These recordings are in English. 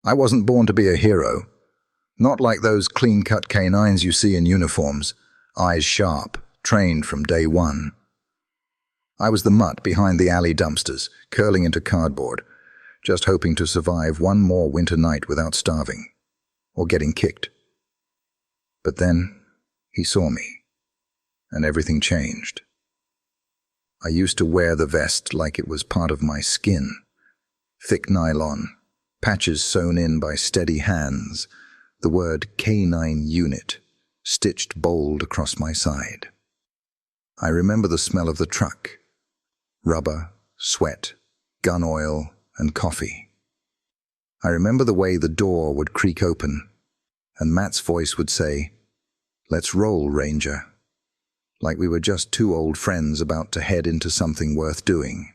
I wasn't born to be a hero. Not like those clean-cut canines you see in uniforms, eyes sharp, trained from day one. I was the mutt behind the alley dumpsters, curling into cardboard, just hoping to survive one more winter night without starving, or getting kicked. But then, he saw me, and everything changed. I used to wear the vest like it was part of my skin. Thick nylon, patches sewn in by steady hands, the word K9 unit stitched bold across my side. I remember the smell of the truck, rubber, sweat, gun oil, and coffee. I remember the way the door would creak open, and Matt's voice would say, "Let's roll, Ranger," like we were just two old friends about to head into something worth doing.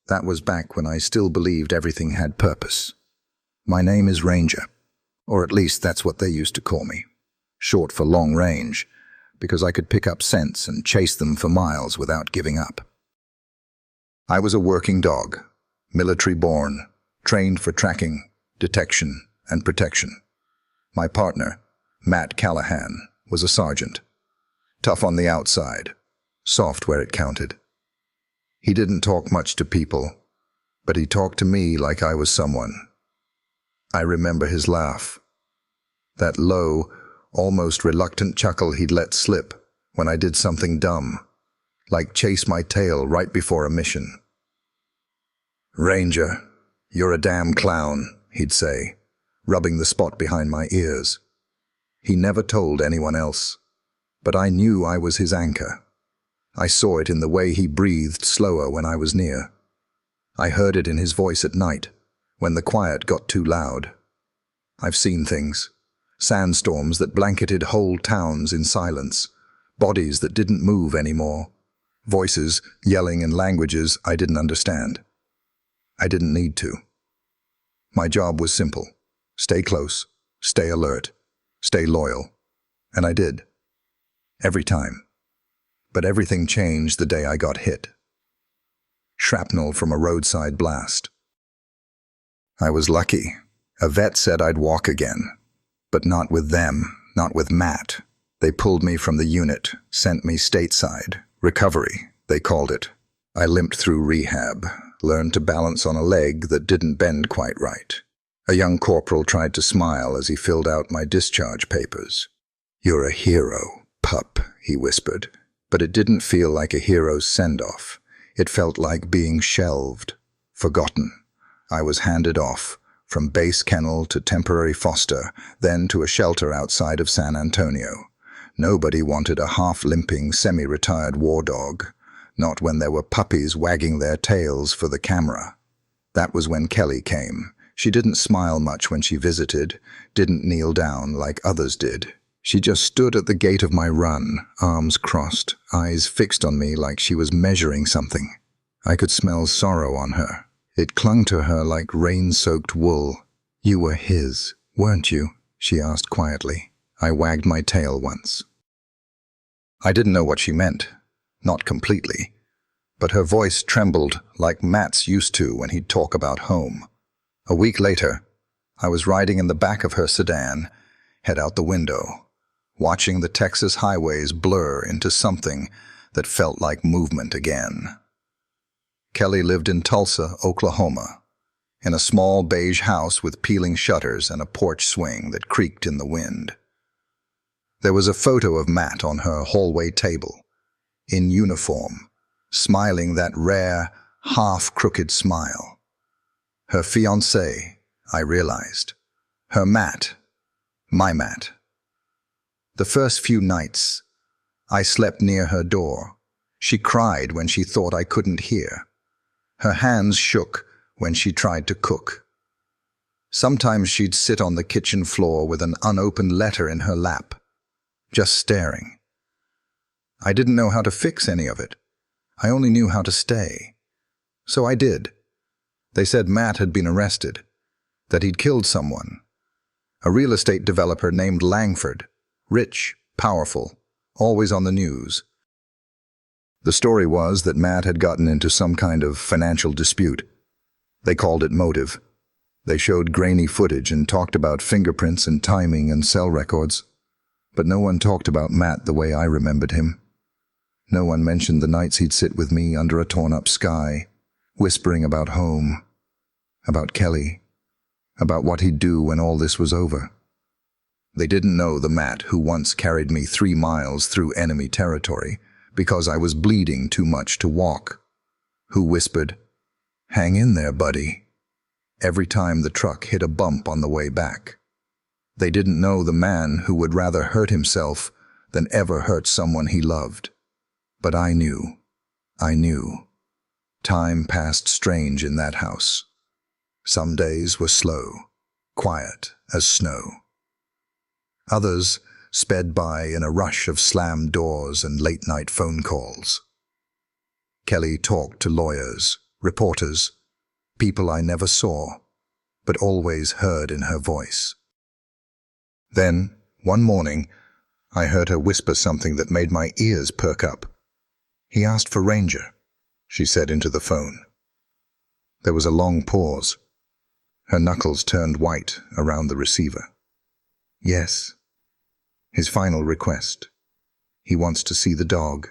That was back when I still believed everything had purpose. My name is Ranger, or at least that's what they used to call me, short for long range, because I could pick up scents and chase them for miles without giving up. I was a working dog, military-born, trained for tracking, detection, and protection. My partner, Matt Callahan, was a sergeant. Tough on the outside, soft where it counted. He didn't talk much to people, but he talked to me like I was someone. I remember his laugh, that low, almost reluctant chuckle he'd let slip when I did something dumb, like chase my tail right before a mission. "Ranger, you're a damn clown," he'd say, rubbing the spot behind my ears. He never told anyone else, but I knew I was his anchor. I saw it in the way he breathed slower when I was near. I heard it in his voice at night, when the quiet got too loud. I've seen things. Sandstorms that blanketed whole towns in silence. Bodies that didn't move anymore. Voices yelling in languages I didn't understand. I didn't need to. My job was simple. Stay close, stay alert, stay loyal. And I did. Every time. But everything changed the day I got hit. Shrapnel from a roadside blast. I was lucky. A vet said I'd walk again. But not with them, not with Matt. They pulled me from the unit, sent me stateside. Recovery, they called it. I limped through rehab, learned to balance on a leg that didn't bend quite right. A young corporal tried to smile as he filled out my discharge papers. "You're a hero, pup," he whispered. But it didn't feel like a hero's send-off. It felt like being shelved, forgotten. I was handed off, from base kennel to temporary foster, then to a shelter outside of San Antonio. Nobody wanted a half-limping, semi-retired war dog, not when there were puppies wagging their tails for the camera. That was when Kelly came. She didn't smile much when she visited, didn't kneel down like others did. She just stood at the gate of my run, arms crossed, eyes fixed on me like she was measuring something. I could smell sorrow on her. It clung to her like rain-soaked wool. "You were his, weren't you?" she asked quietly. I wagged my tail once. I didn't know what she meant. Not completely. But her voice trembled like Matt's used to when he'd talk about home. A week later, I was riding in the back of her sedan, head out the window, watching the Texas highways blur into something that felt like movement again. Kelly lived in Tulsa, Oklahoma, in a small beige house with peeling shutters and a porch swing that creaked in the wind. There was a photo of Matt on her hallway table, in uniform, smiling that rare, half-crooked smile. Her fiancé, I realized. Her Matt, my Matt. The first few nights, I slept near her door. She cried when she thought I couldn't hear. Her hands shook when she tried to cook. Sometimes she'd sit on the kitchen floor with an unopened letter in her lap, just staring. I didn't know how to fix any of it. I only knew how to stay. So I did. They said Matt had been arrested, that he'd killed someone. A real estate developer named Langford. Rich, powerful, always on the news. The story was that Matt had gotten into some kind of financial dispute. They called it motive. They showed grainy footage and talked about fingerprints and timing and cell records. But no one talked about Matt the way I remembered him. No one mentioned the nights he'd sit with me under a torn-up sky, whispering about home, about Kelly, about what he'd do when all this was over. They didn't know the Matt who once carried me 3 miles through enemy territory because I was bleeding too much to walk, who whispered, "Hang in there, buddy," every time the truck hit a bump on the way back. They didn't know the man who would rather hurt himself than ever hurt someone he loved. But I knew. Time passed strange in that house. Some days were slow, quiet as snow. Others sped by in a rush of slammed doors and late-night phone calls. Kelly talked to lawyers, reporters, people I never saw, but always heard in her voice. Then, one morning, I heard her whisper something that made my ears perk up. "He asked for Ranger," she said into the phone. There was a long pause. Her knuckles turned white around the receiver. "Yes. His final request. He wants to see the dog."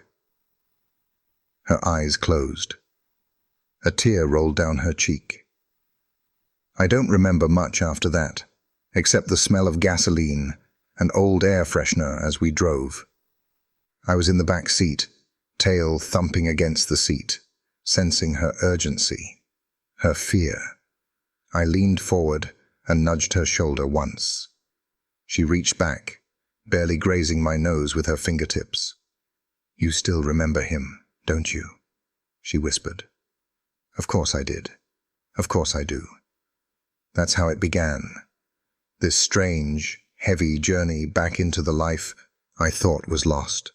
Her eyes closed. A tear rolled down her cheek. I don't remember much after that, except the smell of gasoline and old air freshener as we drove. I was in the back seat, tail thumping against the seat, sensing her urgency, her fear. I leaned forward and nudged her shoulder once. She reached back, barely grazing my nose with her fingertips. "You still remember him, don't you?" she whispered. Of course I did. Of course I do. That's how it began. This strange, heavy journey back into the life I thought was lost.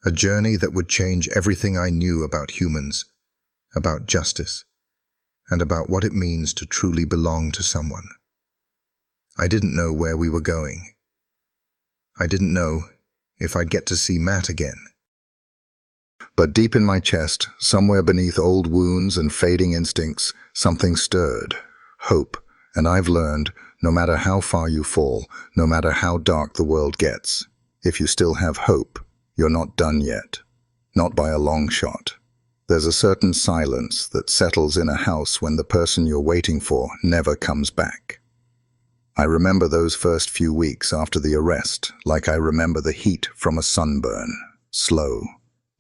A journey that would change everything I knew about humans, about justice, and about what it means to truly belong to someone. I didn't know where we were going. I didn't know if I'd get to see Matt again. But deep in my chest, somewhere beneath old wounds and fading instincts, something stirred. Hope. And I've learned, no matter how far you fall, no matter how dark the world gets, if you still have hope, you're not done yet. Not by a long shot. There's a certain silence that settles in a house when the person you're waiting for never comes back. I remember those first few weeks after the arrest like I remember the heat from a sunburn. Slow,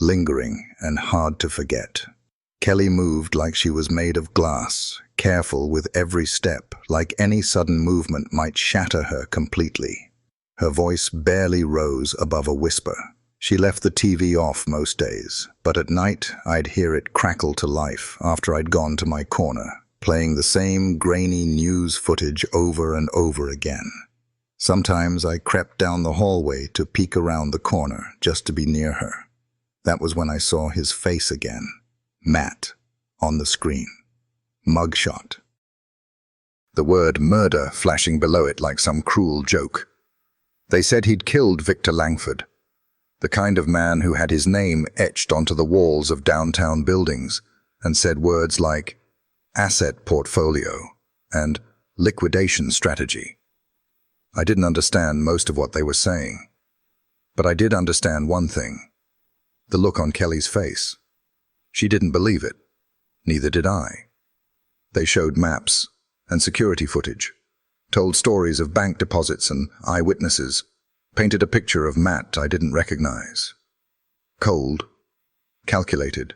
lingering, and hard to forget. Kelly moved like she was made of glass, careful with every step, like any sudden movement might shatter her completely. Her voice barely rose above a whisper. She left the TV off most days, but at night I'd hear it crackle to life after I'd gone to my corner, playing the same grainy news footage over and over again. Sometimes I crept down the hallway to peek around the corner just to be near her. That was when I saw his face again. Matt, on the screen. Mugshot. The word murder flashing below it like some cruel joke. They said he'd killed Victor Langford, the kind of man who had his name etched onto the walls of downtown buildings and said words like asset portfolio and liquidation strategy. I didn't understand most of what they were saying, but I did understand one thing: the look on Kelly's face. She didn't believe it. Neither did I. They showed maps and security footage, told stories of bank deposits and eyewitnesses, painted a picture of Matt I didn't recognize. Cold, calculated,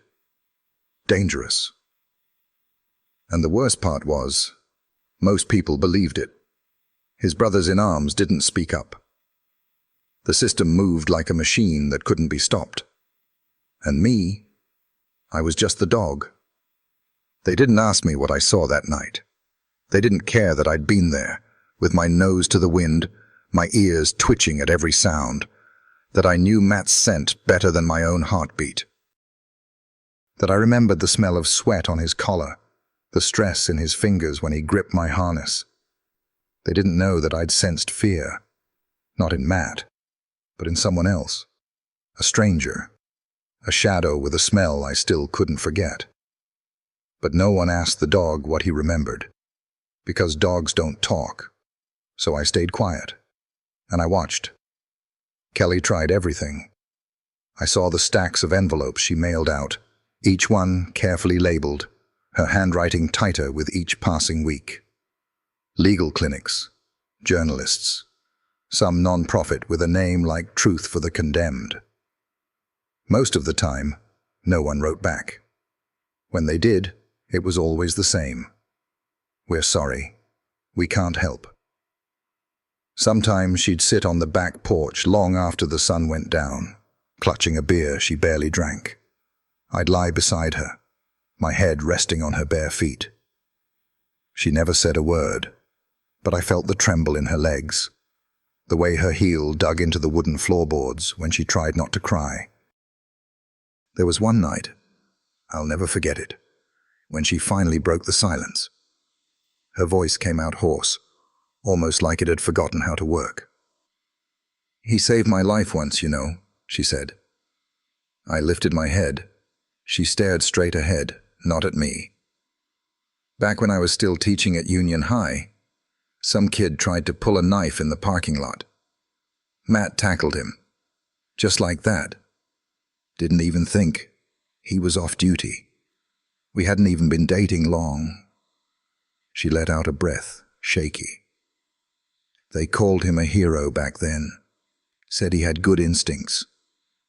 dangerous. And the worst part was, most people believed it. His brothers-in-arms didn't speak up. The system moved like a machine that couldn't be stopped. And me, I was just the dog. They didn't ask me what I saw that night. They didn't care that I'd been there, with my nose to the wind, my ears twitching at every sound, that I knew Matt's scent better than my own heartbeat, that I remembered the smell of sweat on his collar, the stress in his fingers when he gripped my harness. They didn't know that I'd sensed fear, not in Matt, but in someone else, a stranger, a shadow with a smell I still couldn't forget. But no one asked the dog what he remembered. Because dogs don't talk. So I stayed quiet. And I watched. Kelly tried everything. I saw the stacks of envelopes she mailed out, each one carefully labeled, her handwriting tighter with each passing week. Legal clinics, journalists, some non-profit with a name like Truth for the Condemned. Most of the time, no one wrote back. When they did, it was always the same. We're sorry. We can't help. Sometimes she'd sit on the back porch long after the sun went down, clutching a beer she barely drank. I'd lie beside her, my head resting on her bare feet. She never said a word, but I felt the tremble in her legs, the way her heel dug into the wooden floorboards when she tried not to cry. There was one night, I'll never forget it, when she finally broke the silence. Her voice came out hoarse, almost like it had forgotten how to work. "He saved my life once, you know," she said. I lifted my head. She stared straight ahead, not at me. Back when I was still teaching at Union High, some kid tried to pull a knife in the parking lot. Matt tackled him. Just like that. Didn't even think. He was off duty. We hadn't even been dating long. She let out a breath, shaky. They called him a hero back then, said he had good instincts,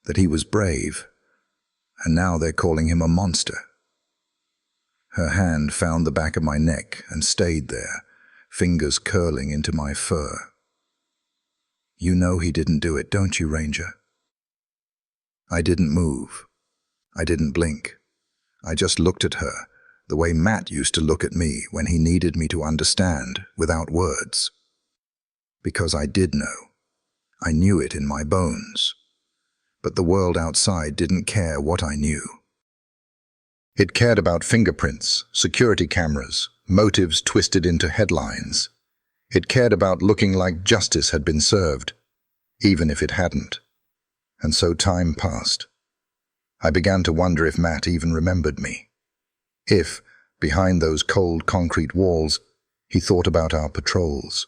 that he was brave, and now they're calling him a monster. Her hand found the back of my neck and stayed there, fingers curling into my fur. "You know he didn't do it, don't you, Ranger?" I didn't move. I didn't blink. I just looked at her, the way Matt used to look at me when he needed me to understand without words. Because I did know. I knew it in my bones. But the world outside didn't care what I knew. It cared about fingerprints, security cameras, motives twisted into headlines. It cared about looking like justice had been served, even if it hadn't. And so time passed. I began to wonder if Matt even remembered me. If, behind those cold concrete walls, he thought about our patrols,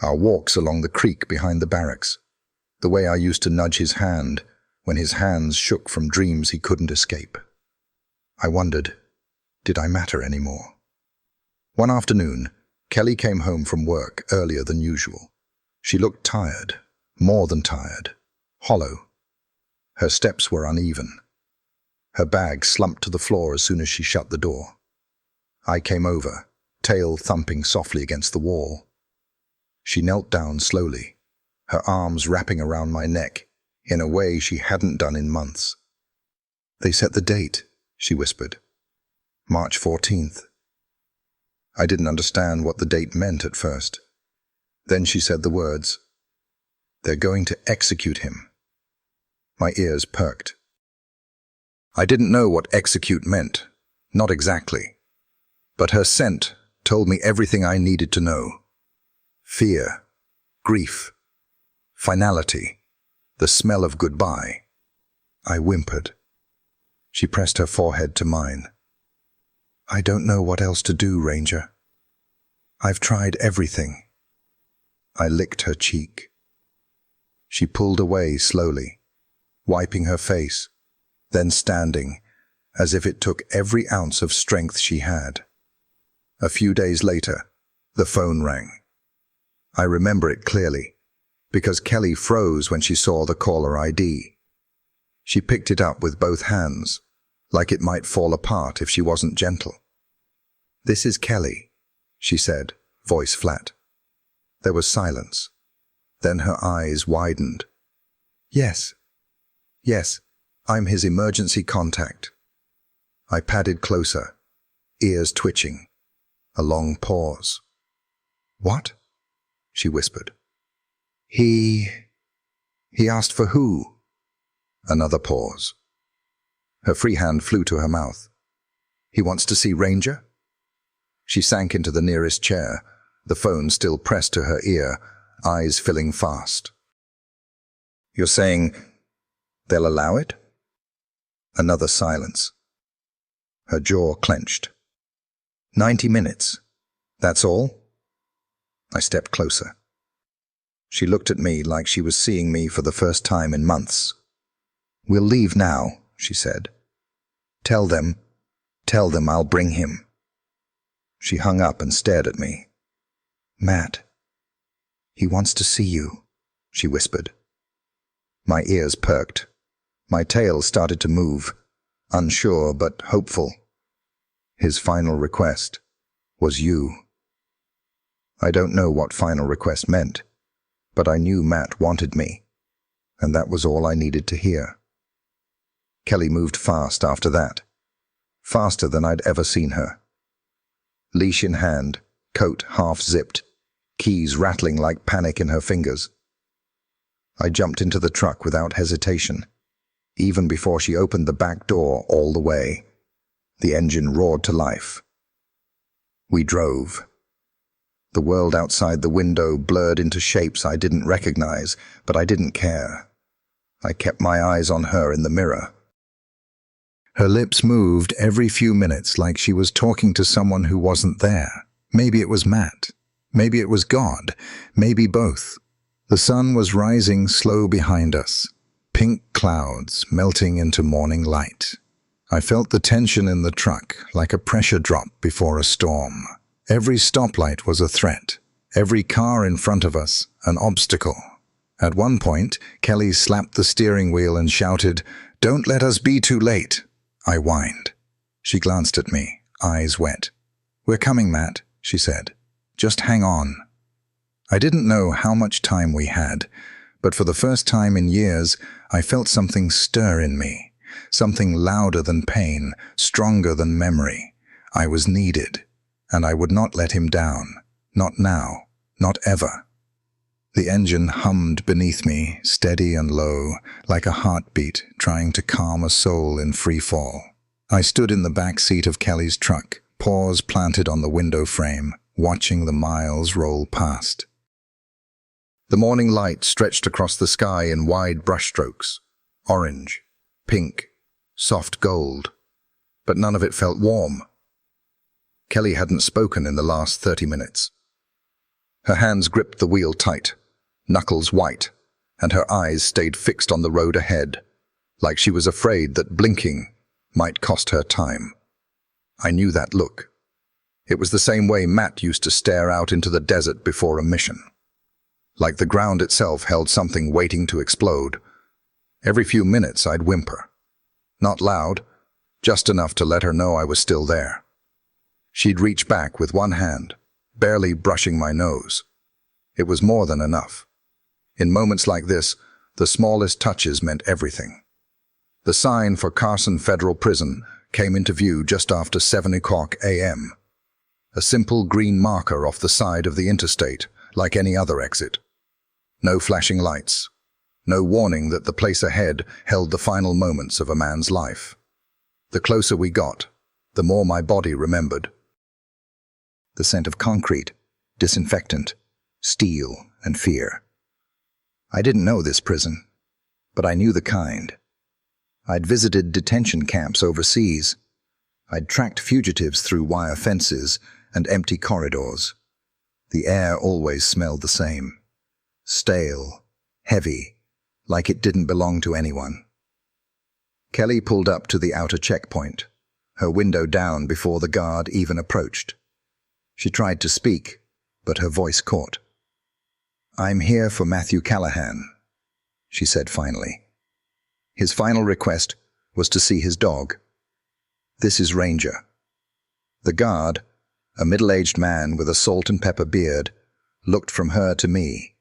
our walks along the creek behind the barracks, the way I used to nudge his hand when his hands shook from dreams he couldn't escape. I wondered, did I matter anymore? One afternoon, Kelly came home from work earlier than usual. She looked tired, more than tired, hollow. Her steps were uneven. Her bag slumped to the floor as soon as she shut the door. I came over, tail thumping softly against the wall. She knelt down slowly, her arms wrapping around my neck in a way she hadn't done in months. "They set the date," she whispered. "March 14th. I didn't understand what the date meant at first. Then she said the words, "They're going to execute him." My ears perked. I didn't know what execute meant, not exactly. But her scent told me everything I needed to know. Fear, grief, finality, the smell of goodbye. I whimpered. She pressed her forehead to mine. "I don't know what else to do, Ranger. I've tried everything." I licked her cheek. She pulled away slowly, wiping her face, then standing, as if it took every ounce of strength she had. A few days later, the phone rang. I remember it clearly, because Kelly froze when she saw the caller ID. She picked it up with both hands, like it might fall apart if she wasn't gentle. "This is Kelly," she said, voice flat. There was silence. Then her eyes widened. Yes, I'm his emergency contact." I padded closer, ears twitching. A long pause. "What?" she whispered. He asked for who?" Another pause. Her free hand flew to her mouth. "He wants to see Ranger?" She sank into the nearest chair, the phone still pressed to her ear, eyes filling fast. "You're saying they'll allow it?" Another silence. Her jaw clenched. 90 minutes. That's all? I stepped closer. She looked at me like she was seeing me for the first time in months. "We'll leave now," she said. Tell them I'll bring him." She hung up and stared at me. "Matt, he wants to see you," she whispered. My ears perked. My tail started to move, unsure but hopeful. His final request was you. I don't know what final request meant, but I knew Matt wanted me, and that was all I needed to hear. Kelly moved fast after that, faster than I'd ever seen her. Leash in hand, coat half-zipped, keys rattling like panic in her fingers. I jumped into the truck without hesitation, even before she opened the back door all the way. The engine roared to life. We drove. The world outside the window blurred into shapes I didn't recognize, but I didn't care. I kept my eyes on her in the mirror. Her lips moved every few minutes like she was talking to someone who wasn't there. Maybe it was Matt. Maybe it was God. Maybe both. The sun was rising slow behind us, pink clouds melting into morning light. I felt the tension in the truck like a pressure drop before a storm. Every stoplight was a threat. Every car in front of us, an obstacle. At one point, Kelly slapped the steering wheel and shouted, "Don't let us be too late." I whined. She glanced at me, eyes wet. "We're coming, Matt," she said. "Just hang on." I didn't know how much time we had, but for the first time in years, I felt something stir in me, something louder than pain, stronger than memory. I was needed, and I would not let him down. Not now, not ever. The engine hummed beneath me, steady and low, like a heartbeat trying to calm a soul in free fall. I stood in the back seat of Kelly's truck, paws planted on the window frame, watching the miles roll past. The morning light stretched across the sky in wide brushstrokes, orange, pink, soft gold, but none of it felt warm. Kelly hadn't spoken in the last 30 minutes. Her hands gripped the wheel tight, knuckles white, and her eyes stayed fixed on the road ahead, like she was afraid that blinking might cost her time. I knew that look. It was the same way Matt used to stare out into the desert before a mission. Like the ground itself held something waiting to explode. Every few minutes I'd whimper. Not loud, just enough to let her know I was still there. She'd reach back with one hand, barely brushing my nose. It was more than enough. In moments like this, the smallest touches meant everything. The sign for Carson Federal Prison came into view just after 7 o'clock a.m. A simple green marker off the side of the interstate, like any other exit. No flashing lights. No warning that the place ahead held the final moments of a man's life. The closer we got, the more my body remembered. The scent of concrete, disinfectant, steel, and fear. I didn't know this prison, but I knew the kind. I'd visited detention camps overseas. I'd tracked fugitives through wire fences and empty corridors. The air always smelled the same. Stale, heavy, like it didn't belong to anyone. Kelly pulled up to the outer checkpoint, her window down before the guard even approached. She tried to speak, but her voice caught. "I'm here for Matthew Callahan," she said finally. His final request was to see his dog. "This is Ranger." The guard, a middle-aged man with a salt and pepper beard, looked from her to me.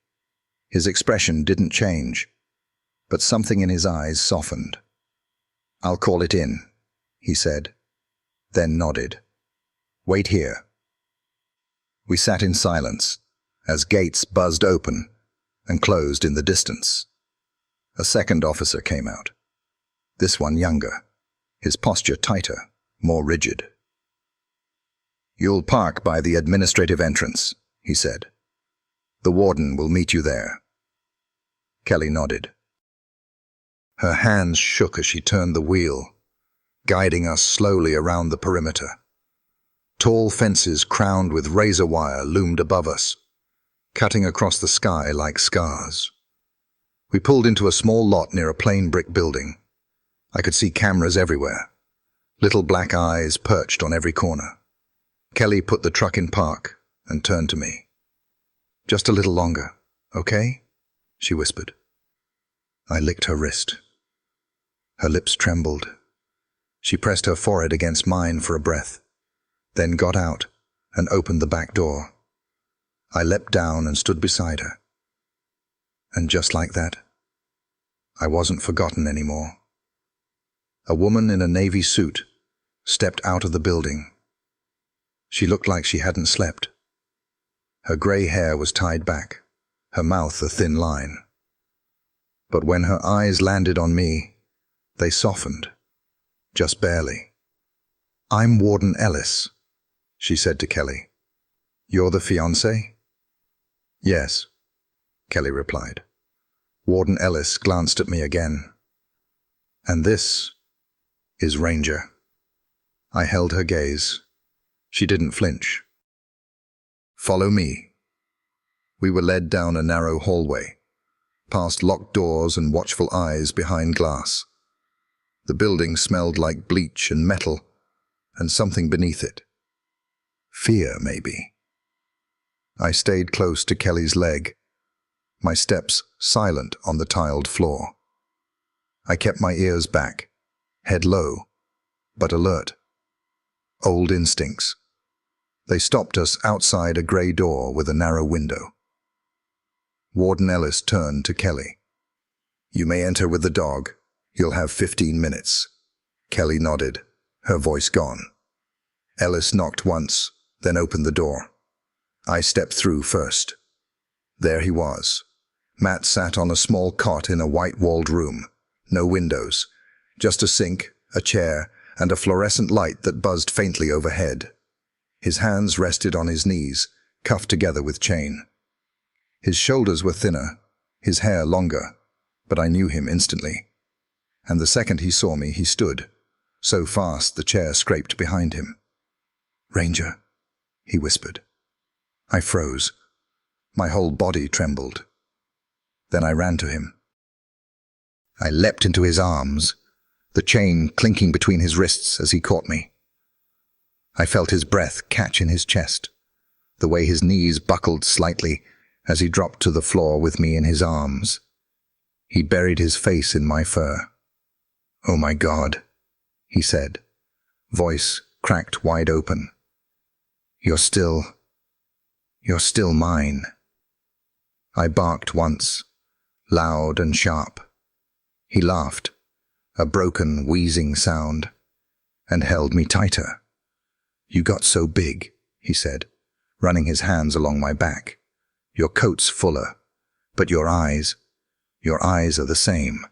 His expression didn't change, but something in his eyes softened. "I'll call it in," he said, then nodded. "Wait here." We sat in silence as gates buzzed open and closed in the distance. A second officer came out. This one younger, his posture tighter, more rigid. "You'll park by the administrative entrance," he said. "The warden will meet you there." Kelly nodded. Her hands shook as she turned the wheel, guiding us slowly around the perimeter. Tall fences crowned with razor wire loomed above us, cutting across the sky like scars. We pulled into a small lot near a plain brick building. I could see cameras everywhere, little black eyes perched on every corner. Kelly put the truck in park and turned to me. "Just a little longer, okay?" she whispered. I licked her wrist. Her lips trembled. She pressed her forehead against mine for a breath, then got out and opened the back door. I leapt down and stood beside her. And just like that, I wasn't forgotten anymore. A woman in a navy suit stepped out of the building. She looked like she hadn't slept. Her grey hair was tied back, her mouth a thin line. But when her eyes landed on me, they softened, just barely. "I'm Warden Ellis," she said to Kelly. "You're the fiancé?" "Yes," Kelly replied. Warden Ellis glanced at me again. "And this is Ranger." I held her gaze. She didn't flinch. "Follow me." We were led down a narrow hallway, past locked doors and watchful eyes behind glass. The building smelled like bleach and metal, and something beneath it. Fear, maybe. I stayed close to Kelly's leg, my steps silent on the tiled floor. I kept my ears back, head low, but alert. Old instincts. They stopped us outside a grey door with a narrow window. Warden Ellis turned to Kelly. "You may enter with the dog. You'll have 15 minutes. Kelly nodded, her voice gone. Ellis knocked once, then opened the door. I stepped through first. There he was. Matt sat on a small cot in a white-walled room. No windows. Just a sink, a chair, and a fluorescent light that buzzed faintly overhead. His hands rested on his knees, cuffed together with chain. His shoulders were thinner, his hair longer, but I knew him instantly. And the second he saw me, he stood, so fast the chair scraped behind him. "Ranger," he whispered. I froze. My whole body trembled. Then I ran to him. I leapt into his arms, the chain clinking between his wrists as he caught me. I felt his breath catch in his chest, the way his knees buckled slightly as he dropped to the floor with me in his arms. He buried his face in my fur. "Oh my God," he said, voice cracked wide open. You're still mine." I barked once, loud and sharp. He laughed, a broken, wheezing sound, and held me tighter. "You got so big," he said, running his hands along my back. "Your coat's fuller, but your eyes are the same."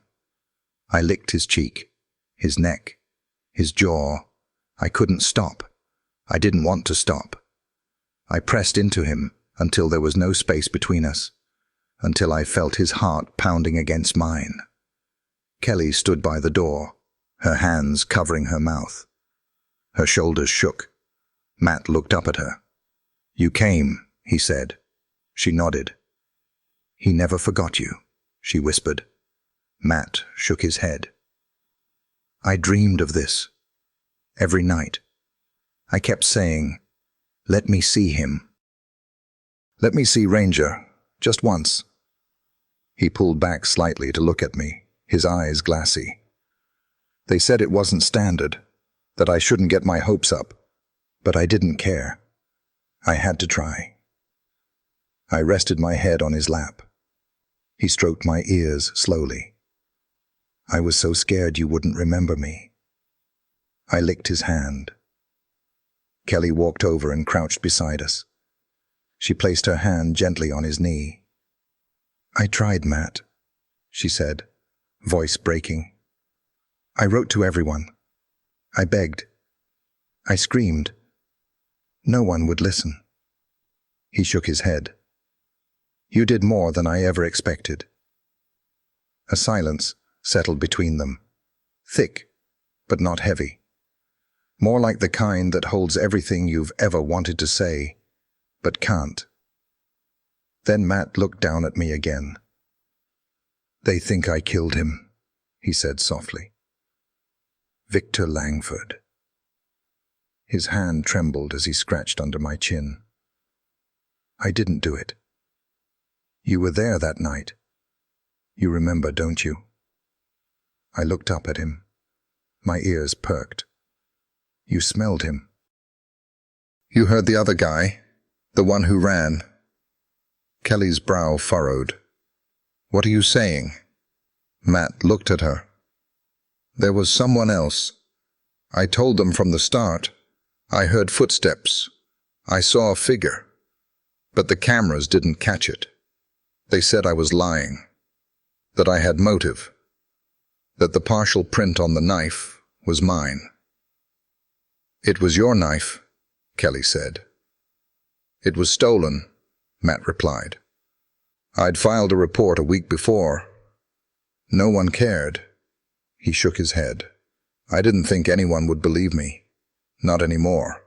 I licked his cheek, his neck, his jaw. I couldn't stop. I didn't want to stop. I pressed into him until there was no space between us, until I felt his heart pounding against mine. Kelly stood by the door, her hands covering her mouth. Her shoulders shook. Matt looked up at her. "You came," he said. She nodded. "He never forgot you," she whispered. Matt shook his head. I dreamed of this. Every night. I kept saying, "Let me see him. Let me see Ranger, just once." He pulled back slightly to look at me, his eyes glassy. They said it wasn't standard, that I shouldn't get my hopes up, but I didn't care. I had to try. I rested my head on his lap. He stroked my ears slowly. "I was so scared you wouldn't remember me." I licked his hand. Kelly walked over and crouched beside us. She placed her hand gently on his knee. "I tried, Matt," she said, voice breaking. "I wrote to everyone. I begged. I screamed. No one would listen." He shook his head. "You did more than I ever expected." A silence settled between them, thick but not heavy. More like the kind that holds everything you've ever wanted to say, but can't. Then Matt looked down at me again. "They think I killed him," he said softly. "Victor Langford." His hand trembled as he scratched under my chin. "I didn't do it. You were there that night. You remember, don't you?" I looked up at him. My ears perked. "You smelled him." "You heard the other guy, the one who ran?" Kelly's brow furrowed. "What are you saying?" Matt looked at her. "There was someone else. I told them from the start. I heard footsteps. I saw a figure. But the cameras didn't catch it. They said I was lying. That I had motive. That the partial print on the knife was mine." "It was your knife," Kelly said. "It was stolen," Matt replied. "I'd filed a report a week before. No one cared." He shook his head. "I didn't think anyone would believe me. Not anymore."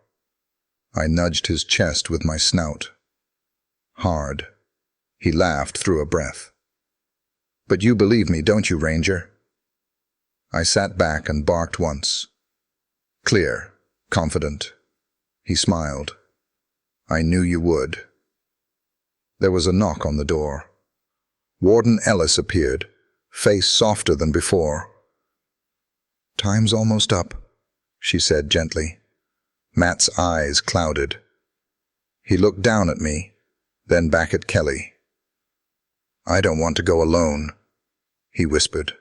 I nudged his chest with my snout. Hard. He laughed through a breath. "But you believe me, don't you, Ranger?" I sat back and barked once. Clear, confident. He smiled. "I knew you would." There was a knock on the door. Warden Ellis appeared, face softer than before. "Time's almost up," she said gently. Matt's eyes clouded. He looked down at me, then back at Kelly. "I don't want to go alone," he whispered.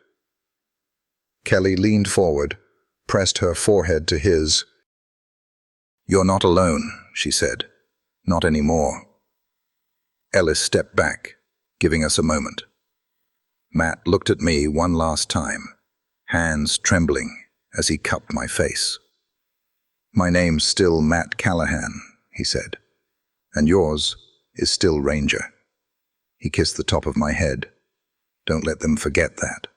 Kelly leaned forward, pressed her forehead to his. "You're not alone," she said. "Not anymore." Ellis stepped back, giving us a moment. Matt looked at me one last time, hands trembling as he cupped my face. "My name's still Matt Callahan," he said, "and yours is still Ranger." He kissed the top of my head. "Don't let them forget that."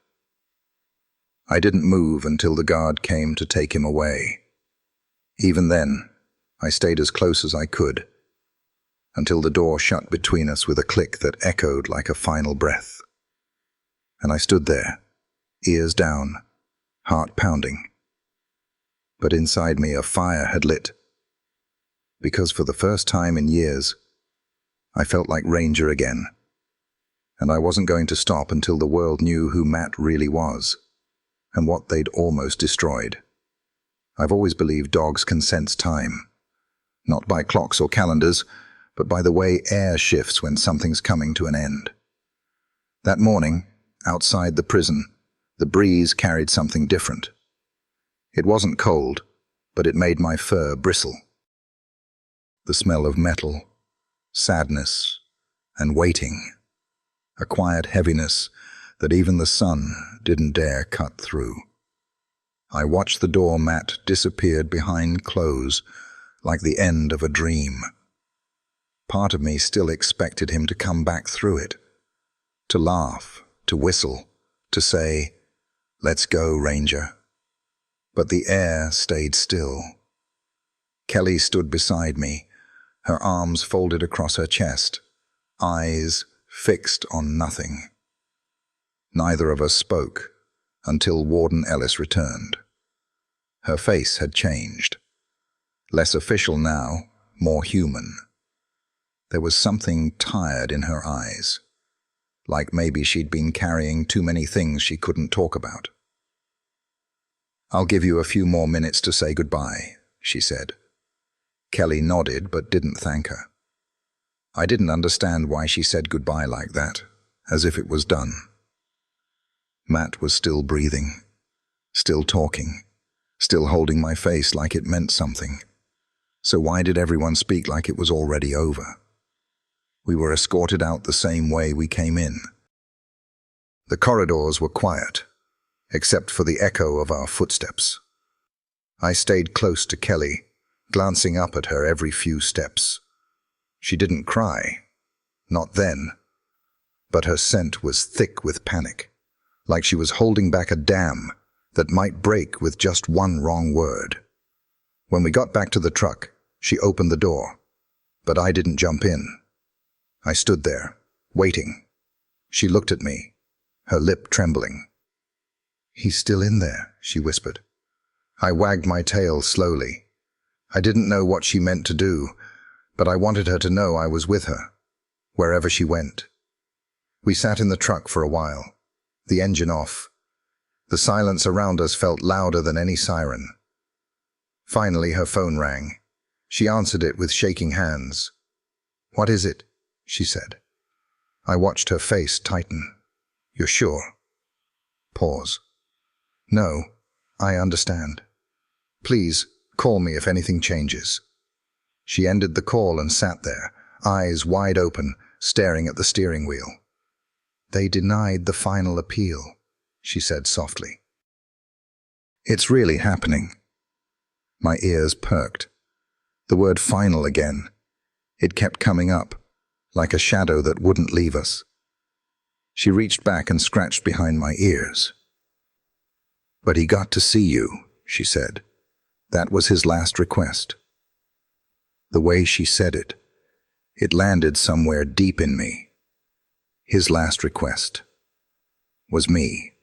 I didn't move until the guard came to take him away. Even then, I stayed as close as I could, until the door shut between us with a click that echoed like a final breath. And I stood there, ears down, heart pounding. But inside me a fire had lit, because for the first time in years, I felt like Ranger again, and I wasn't going to stop until the world knew who Matt really was, and what they'd almost destroyed. I've always believed dogs can sense time, not by clocks or calendars, but by the way air shifts when something's coming to an end. That morning, outside the prison, the breeze carried something different. It wasn't cold, but it made my fur bristle. The smell of metal, sadness, and waiting. A quiet heaviness that even the sun didn't dare cut through. I watched the door mat disappeared behind close, like the end of a dream. Part of me still expected him to come back through it, to laugh, to whistle, to say, "Let's go, Ranger." But the air stayed still. Kelly stood beside me, her arms folded across her chest, eyes fixed on nothing. Neither of us spoke until Warden Ellis returned. Her face had changed. Less official now, more human. There was something tired in her eyes, like maybe she'd been carrying too many things she couldn't talk about. "I'll give you a few more minutes to say goodbye," she said. Kelly nodded but didn't thank her. I didn't understand why she said goodbye like that, as if it was done. Matt was still breathing, still talking, still holding my face like it meant something. So why did everyone speak like it was already over? We were escorted out the same way we came in. The corridors were quiet, except for the echo of our footsteps. I stayed close to Kelly, glancing up at her every few steps. She didn't cry, not then, but her scent was thick with panic, like she was holding back a dam that might break with just one wrong word. When we got back to the truck, she opened the door, but I didn't jump in. I stood there, waiting. She looked at me, her lip trembling. "He's still in there," she whispered. I wagged my tail slowly. I didn't know what she meant to do, but I wanted her to know I was with her, wherever she went. We sat in the truck for a while, the engine off. The silence around us felt louder than any siren. Finally, her phone rang. She answered it with shaking hands. "What is it?" she said. I watched her face tighten. "You're sure?" Pause. "No, I understand. Please, call me if anything changes." She ended the call and sat there, eyes wide open, staring at the steering wheel. "They denied the final appeal," she said softly. "It's really happening." My ears perked. The word final again. It kept coming up, like a shadow that wouldn't leave us. She reached back and scratched behind my ears. "But he got to see you," she said. "That was his last request." The way she said it, it landed somewhere deep in me. His last request was me.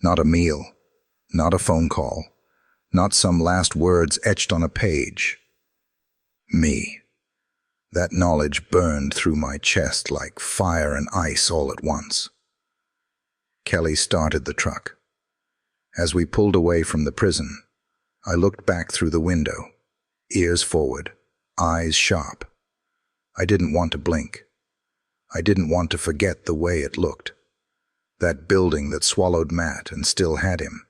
Not a meal, not a phone call, not some last words etched on a page. Me. That knowledge burned through my chest like fire and ice all at once. Kelly started the truck. As we pulled away from the prison, I looked back through the window, ears forward, eyes sharp. I didn't want to blink. I didn't want to forget the way it looked. That building that swallowed Matt and still had him.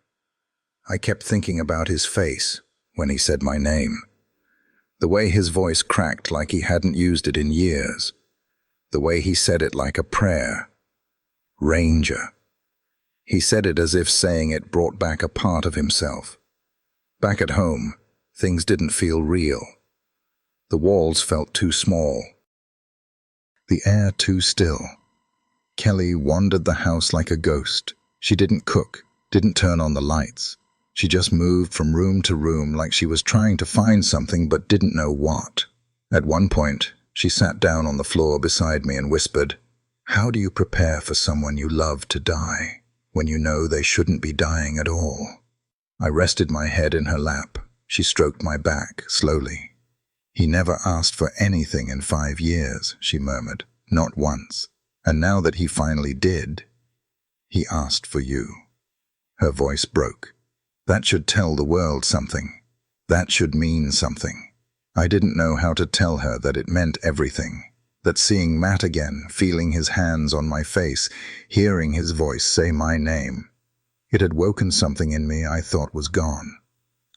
I kept thinking about his face when he said my name. The way his voice cracked like he hadn't used it in years. The way he said it like a prayer. Ranger. He said it as if saying it brought back a part of himself. Back at home, things didn't feel real. The walls felt too small. The air too still. Kelly wandered the house like a ghost. She didn't cook, didn't turn on the lights. She just moved from room to room like she was trying to find something but didn't know what. At one point, she sat down on the floor beside me and whispered, "How do you prepare for someone you love to die when you know they shouldn't be dying at all?" I rested my head in her lap. She stroked my back slowly. "He never asked for anything in 5 years," she murmured, "not once. And now that he finally did, he asked for you." Her voice broke. That should tell the world something. That should mean something. I didn't know how to tell her that it meant everything. That seeing Matt again, feeling his hands on my face, hearing his voice say my name, it had woken something in me I thought was gone.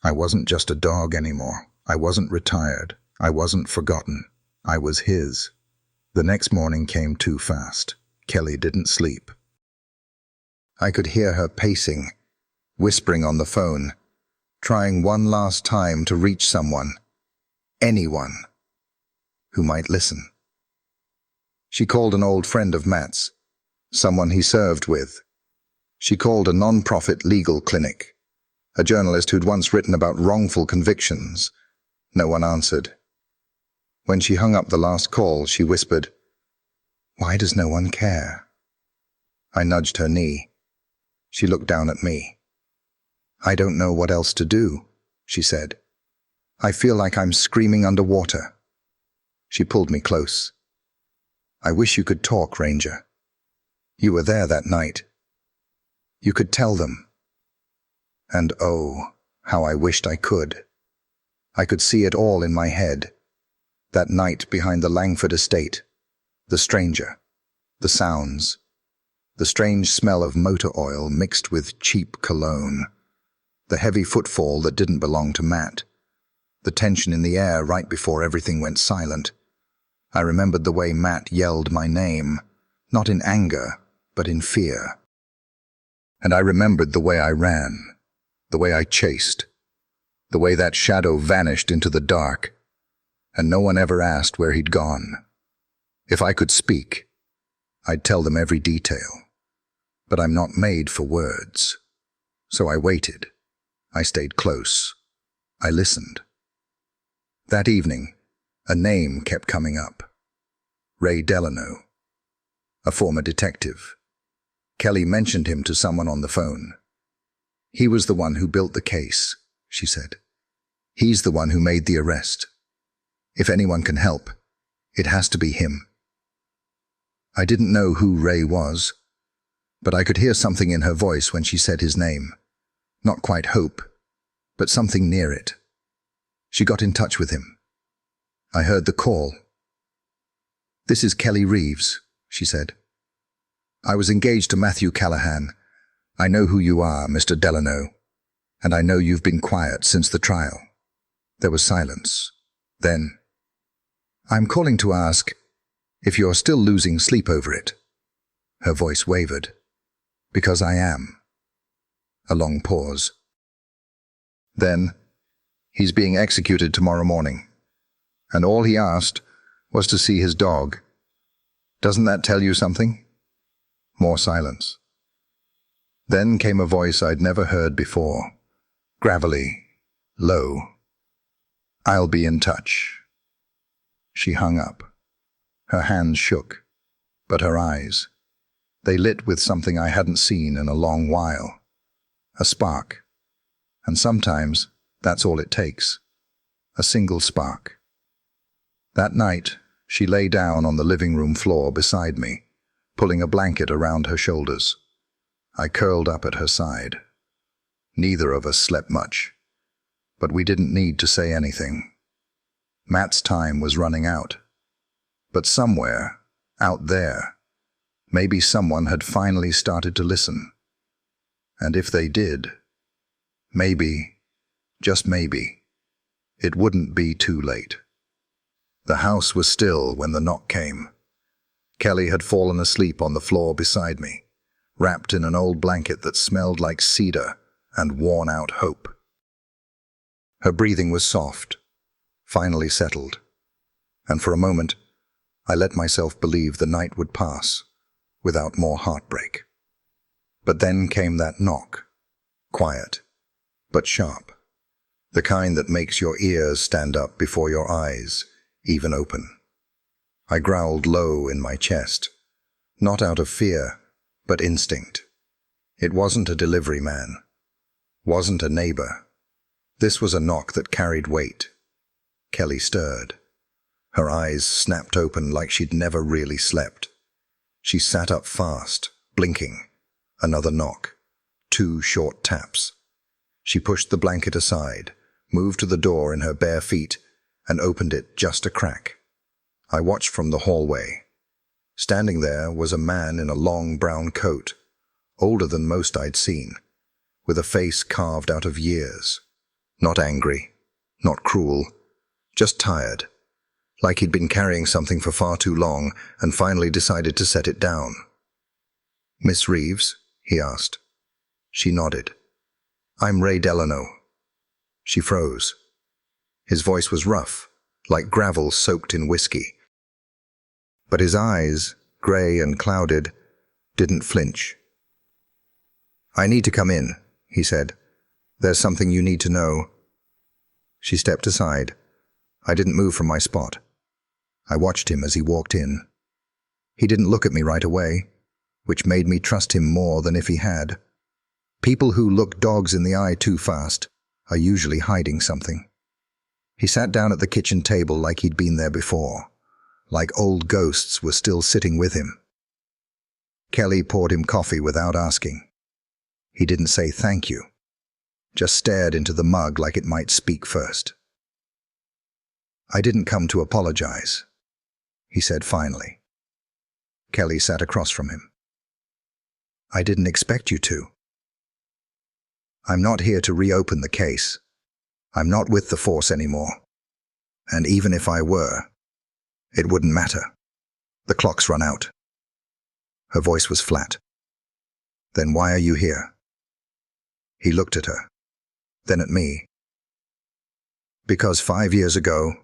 I wasn't just a dog anymore. I wasn't retired. I wasn't forgotten. I was his. The next morning came too fast. Kelly didn't sleep. I could hear her pacing, whispering on the phone, trying one last time to reach someone, anyone, who might listen. She called an old friend of Matt's, someone he served with. She called a non-profit legal clinic, a journalist who'd once written about wrongful convictions. No one answered. When she hung up the last call, she whispered, "Why does no one care?" I nudged her knee. She looked down at me. "I don't know what else to do," she said. "I feel like I'm screaming underwater." She pulled me close. "I wish you could talk, Ranger. You were there that night. You could tell them." And oh, how I wished I could. I could see it all in my head. That night behind the Langford estate. The stranger. The sounds. The strange smell of motor oil mixed with cheap cologne. The heavy footfall that didn't belong to Matt. The tension in the air right before everything went silent. I remembered the way Matt yelled my name, not in anger, but in fear. And I remembered the way I ran, the way I chased, the way that shadow vanished into the dark, and no one ever asked where he'd gone. If I could speak, I'd tell them every detail. But I'm not made for words. So I waited. I stayed close. I listened. That evening, a name kept coming up. Ray Delano, a former detective. Kelly mentioned him to someone on the phone. He was the one who built the case, she said. He's the one who made the arrest. If anyone can help, it has to be him. I didn't know who Ray was, but I could hear something in her voice when she said his name. Not quite hope, but something near it. She got in touch with him. I heard the call. "This is Kelly Reeves," she said. "I was engaged to Matthew Callahan. I know who you are, Mr. Delano, and I know you've been quiet since the trial." There was silence. Then, "I'm calling to ask if you're still losing sleep over it." Her voice wavered. "Because I am." A long pause. Then, "He's being executed tomorrow morning, and all he asked was to see his dog. Doesn't that tell you something?" More silence. Then came a voice I'd never heard before, gravelly, low. "I'll be in touch." She hung up. Her hands shook, but her eyes, they lit with something I hadn't seen in a long while. A spark. And sometimes that's all it takes. A single spark. That night, she lay down on the living room floor beside me, pulling a blanket around her shoulders. I curled up at her side. Neither of us slept much, but we didn't need to say anything. Matt's time was running out. But somewhere, out there, maybe someone had finally started to listen. And if they did, maybe, just maybe, it wouldn't be too late. The house was still when the knock came. Kelly had fallen asleep on the floor beside me, wrapped in an old blanket that smelled like cedar and worn-out hope. Her breathing was soft, finally settled, and for a moment, I let myself believe the night would pass without more heartbreak. But then came that knock, quiet, but sharp, the kind that makes your ears stand up before your eyes even open. I growled low in my chest, not out of fear, but instinct. It wasn't a delivery man, wasn't a neighbor. This was a knock that carried weight. Kelly stirred. Her eyes snapped open like she'd never really slept. She sat up fast, blinking. Another knock. 2 short taps. She pushed the blanket aside, moved to the door in her bare feet, and opened it just a crack. I watched from the hallway. Standing there was a man in a long brown coat, older than most I'd seen, with a face carved out of years. Not angry, not cruel, just tired, like he'd been carrying something for far too long and finally decided to set it down. "Miss Reeves?" he asked. She nodded. "I'm Ray Delano." She froze. His voice was rough, like gravel soaked in whiskey. But his eyes, gray and clouded, didn't flinch. "I need to come in," he said. "There's something you need to know." She stepped aside. I didn't move from my spot. I watched him as he walked in. He didn't look at me right away, which made me trust him more than if he had. People who look dogs in the eye too fast are usually hiding something. He sat down at the kitchen table like he'd been there before, like old ghosts were still sitting with him. Kelly poured him coffee without asking. He didn't say thank you, just stared into the mug like it might speak first. "I didn't come to apologize," he said finally. Kelly sat across from him. "I didn't expect you to. I'm not here to reopen the case. I'm not with the force anymore. And even if I were, it wouldn't matter. The clock's run out." Her voice was flat. "Then why are you here?" He looked at her, then at me. "Because 5 years ago,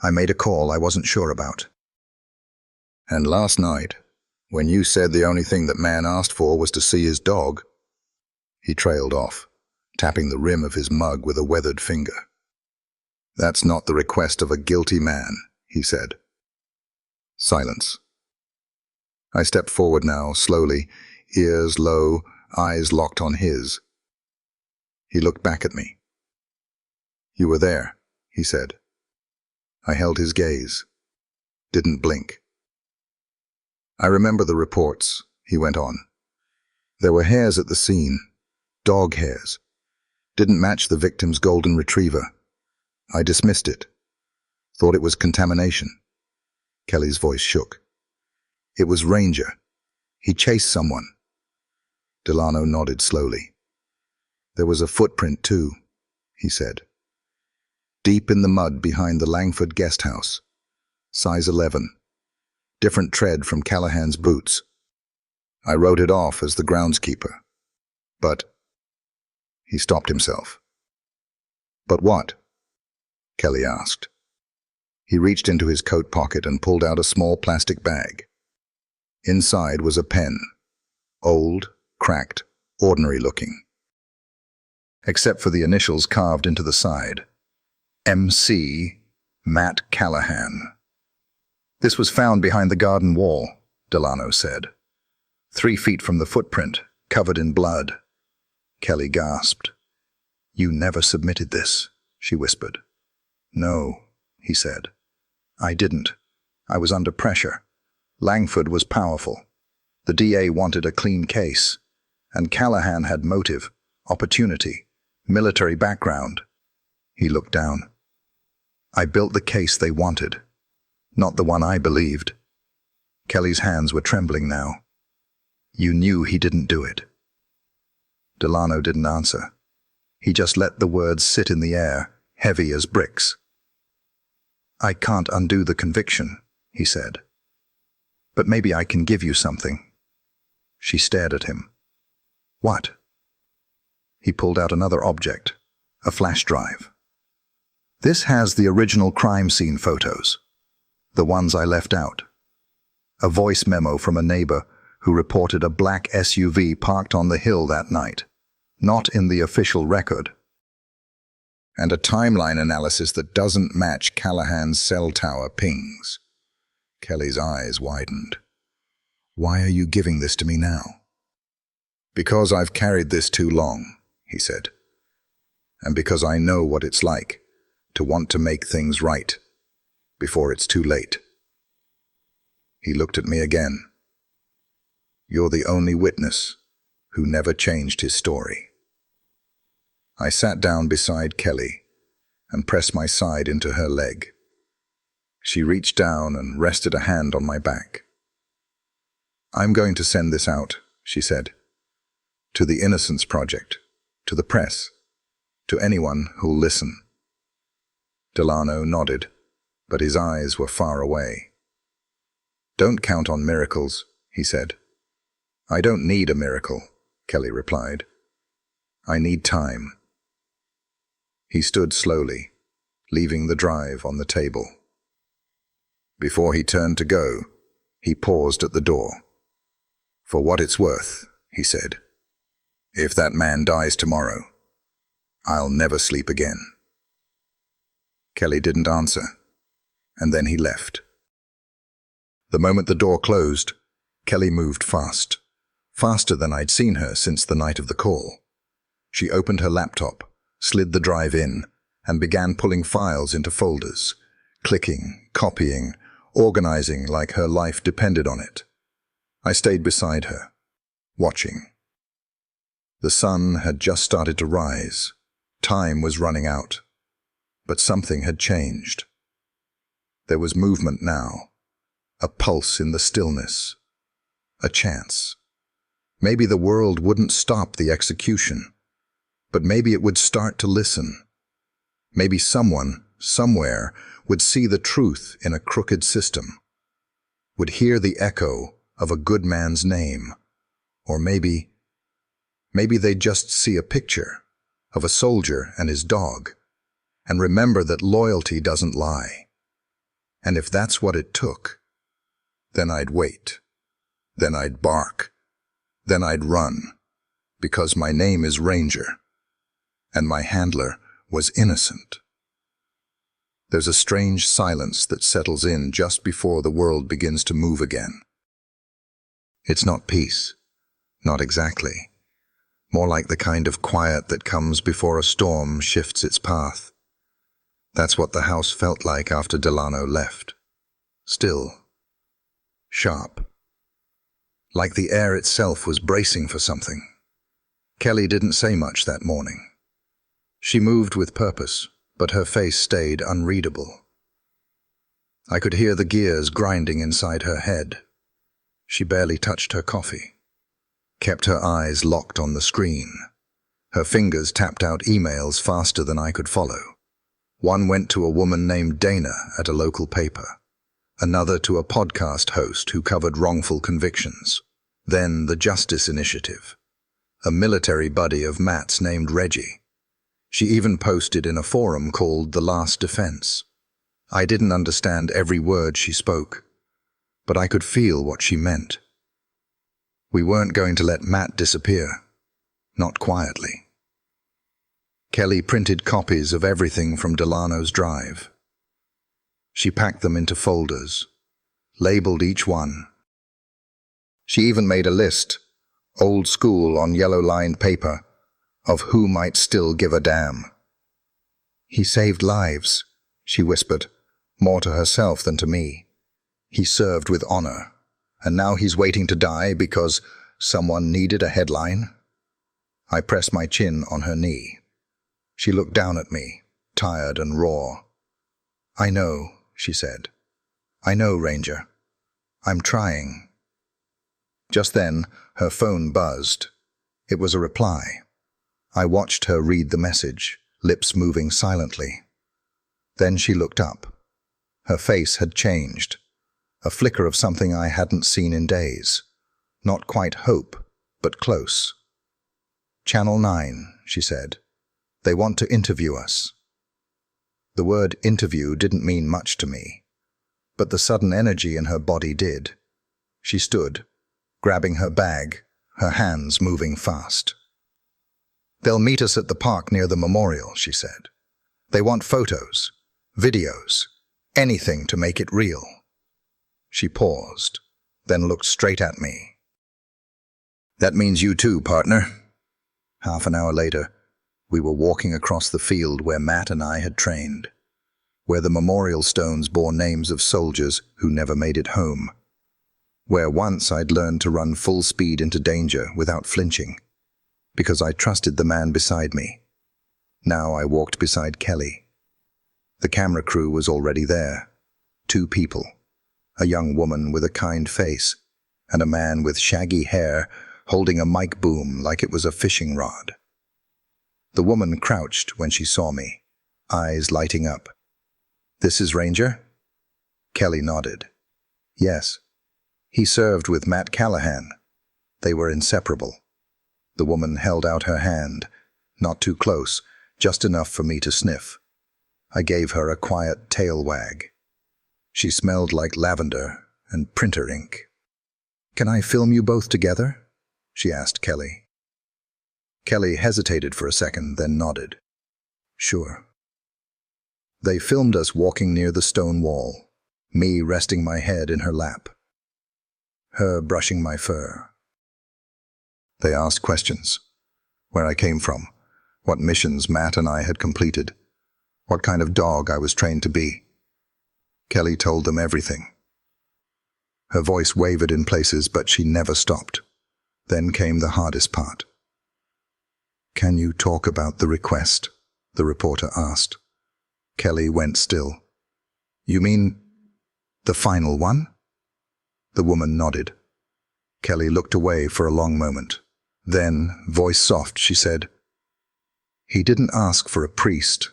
I made a call I wasn't sure about. And last night, when you said the only thing that man asked for was to see his dog," he trailed off, tapping the rim of his mug with a weathered finger. "That's not the request of a guilty man," he said. Silence. I stepped forward now, slowly, ears low, eyes locked on his. He looked back at me. "You were there," he said. I held his gaze. Didn't blink. "I remember the reports," he went on. "There were hairs at the scene. Dog hairs. Didn't match the victim's golden retriever. I dismissed it. Thought it was contamination." Kelly's voice shook. "It was Ranger. He chased someone." Delano nodded slowly. "There was a footprint too," he said. "Deep in the mud behind the Langford guest house. Size 11. Different tread from Callahan's boots. I wrote it off as the groundskeeper. But—" He stopped himself. "But what?" Kelly asked. He reached into his coat pocket and pulled out a small plastic bag. Inside was a pen. Old, cracked, ordinary-looking. Except for the initials carved into the side. M.C. Matt Callahan. "This was found behind the garden wall," Delano said. 3 feet from the footprint, covered in blood. Kelly gasped. "You never submitted this," she whispered. "No," he said. "I didn't. I was under pressure. Langford was powerful. The DA wanted a clean case. And Callahan had motive, opportunity, military background." He looked down. "I built the case they wanted, not the one I believed." Kelly's hands were trembling now. "You knew he didn't do it." Delano didn't answer. He just let the words sit in the air, heavy as bricks. "I can't undo the conviction," he said. "But maybe I can give you something." She stared at him. "What?" He pulled out another object, a flash drive. "This has the original crime scene photos, the ones I left out. A voice memo from a neighbor who reported a black SUV parked on the hill that night, not in the official record. And a timeline analysis that doesn't match Callahan's cell tower pings." Kelly's eyes widened. "Why are you giving this to me now?" "Because I've carried this too long," he said. "And because I know what it's like to want to make things right before it's too late." He looked at me again. "You're the only witness who never changed his story." I sat down beside Kelly and pressed my side into her leg. She reached down and rested a hand on my back. "I'm going to send this out," she said. "To the Innocence Project, to the press, to anyone who'll listen." Delano nodded, but his eyes were far away. "Don't count on miracles," he said. "I don't need a miracle," Kelly replied. "I need time." He stood slowly, leaving the drive on the table. Before he turned to go, he paused at the door. "For what it's worth," he said, "if that man dies tomorrow, I'll never sleep again." Kelly didn't answer, and then he left. The moment the door closed, Kelly moved fast, faster than I'd seen her since the night of the call. She opened her laptop, slid the drive in, and began pulling files into folders, clicking, copying, organizing like her life depended on it. I stayed beside her, watching. The sun had just started to rise. Time was running out. But something had changed. There was movement now, a pulse in the stillness, a chance. Maybe the world wouldn't stop the execution, but maybe it would start to listen. Maybe someone, somewhere, would see the truth in a crooked system, would hear the echo of a good man's name, or maybe they'd just see a picture of a soldier and his dog, and remember that loyalty doesn't lie. And if that's what it took, then I'd wait, then I'd bark, then I'd run, because my name is Ranger, and my handler was innocent. There's a strange silence that settles in just before the world begins to move again. It's not peace. Not exactly. More like the kind of quiet that comes before a storm shifts its path. That's what the house felt like after Delano left. Still. Sharp. Like the air itself was bracing for something. Kelly didn't say much that morning. She moved with purpose, but her face stayed unreadable. I could hear the gears grinding inside her head. She barely touched her coffee, kept her eyes locked on the screen. Her fingers tapped out emails faster than I could follow. One went to a woman named Dana at a local paper, another to a podcast host who covered wrongful convictions, then the Justice Initiative, a military buddy of Matt's named Reggie. She even posted in a forum called The Last Defense. I didn't understand every word she spoke, but I could feel what she meant. We weren't going to let Matt disappear, not quietly. Kelly printed copies of everything from Delano's drive. She packed them into folders, labeled each one. She even made a list, old school on yellow-lined paper, of who might still give a damn. He saved lives, she whispered, more to herself than to me. He served with honor, and now he's waiting to die because someone needed a headline? I pressed my chin on her knee. She looked down at me, tired and raw. I know, she said. I know, Ranger. I'm trying. Just then, her phone buzzed. It was a reply. I watched her read the message, lips moving silently. Then she looked up. Her face had changed. A flicker of something I hadn't seen in days. Not quite hope, but close. Channel 9, she said. They want to interview us. The word interview didn't mean much to me, but the sudden energy in her body did. She stood, grabbing her bag, her hands moving fast. They'll meet us at the park near the memorial, she said. They want photos, videos, anything to make it real. She paused, then looked straight at me. That means you too, partner. Half an hour later, we were walking across the field where Matt and I had trained, where the memorial stones bore names of soldiers who never made it home, where once I'd learned to run full speed into danger without flinching, because I trusted the man beside me. Now I walked beside Kelly. The camera crew was already there. 2 people, a young woman with a kind face, and a man with shaggy hair holding a mic boom like it was a fishing rod. The woman crouched when she saw me, eyes lighting up. This is Ranger? Kelly nodded. Yes. He served with Matt Callahan. They were inseparable. The woman held out her hand, not too close, just enough for me to sniff. I gave her a quiet tail wag. She smelled like lavender and printer ink. Can I film you both together? She asked Kelly. Kelly hesitated for a second, then nodded. Sure. They filmed us walking near the stone wall, me resting my head in her lap, her brushing my fur. They asked questions. Where I came from, what missions Matt and I had completed, what kind of dog I was trained to be. Kelly told them everything. Her voice wavered in places, but she never stopped. Then came the hardest part. Can you talk about the request? The reporter asked. Kelly went still. You mean the final one? The woman nodded. Kelly looked away for a long moment. Then, voice soft, she said, He didn't ask for a priest,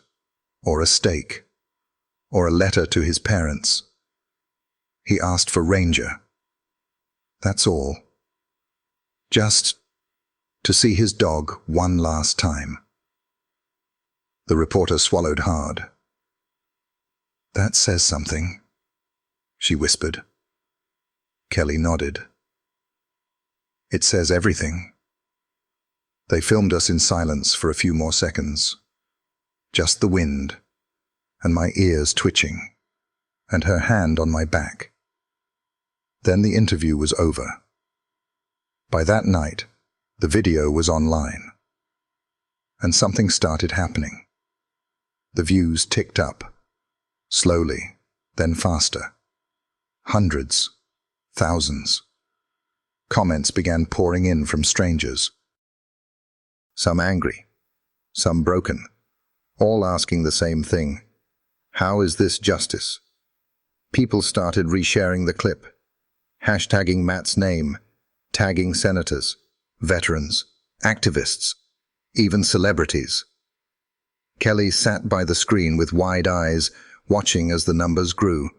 or a stake, or a letter to his parents. He asked for Ranger. That's all. Just to see his dog one last time. The reporter swallowed hard. That says something, she whispered. Kelly nodded. It says everything. They filmed us in silence for a few more seconds. Just the wind, and my ears twitching, and her hand on my back. Then the interview was over. By that night, the video was online, and something started happening. The views ticked up, slowly, then faster. Hundreds, thousands. Comments began pouring in from strangers. Some angry, some broken, all asking the same thing. How is this justice? People started resharing the clip, hashtagging Matt's name, tagging senators, veterans, activists, even celebrities. Kelly sat by the screen with wide eyes, watching as the numbers grew.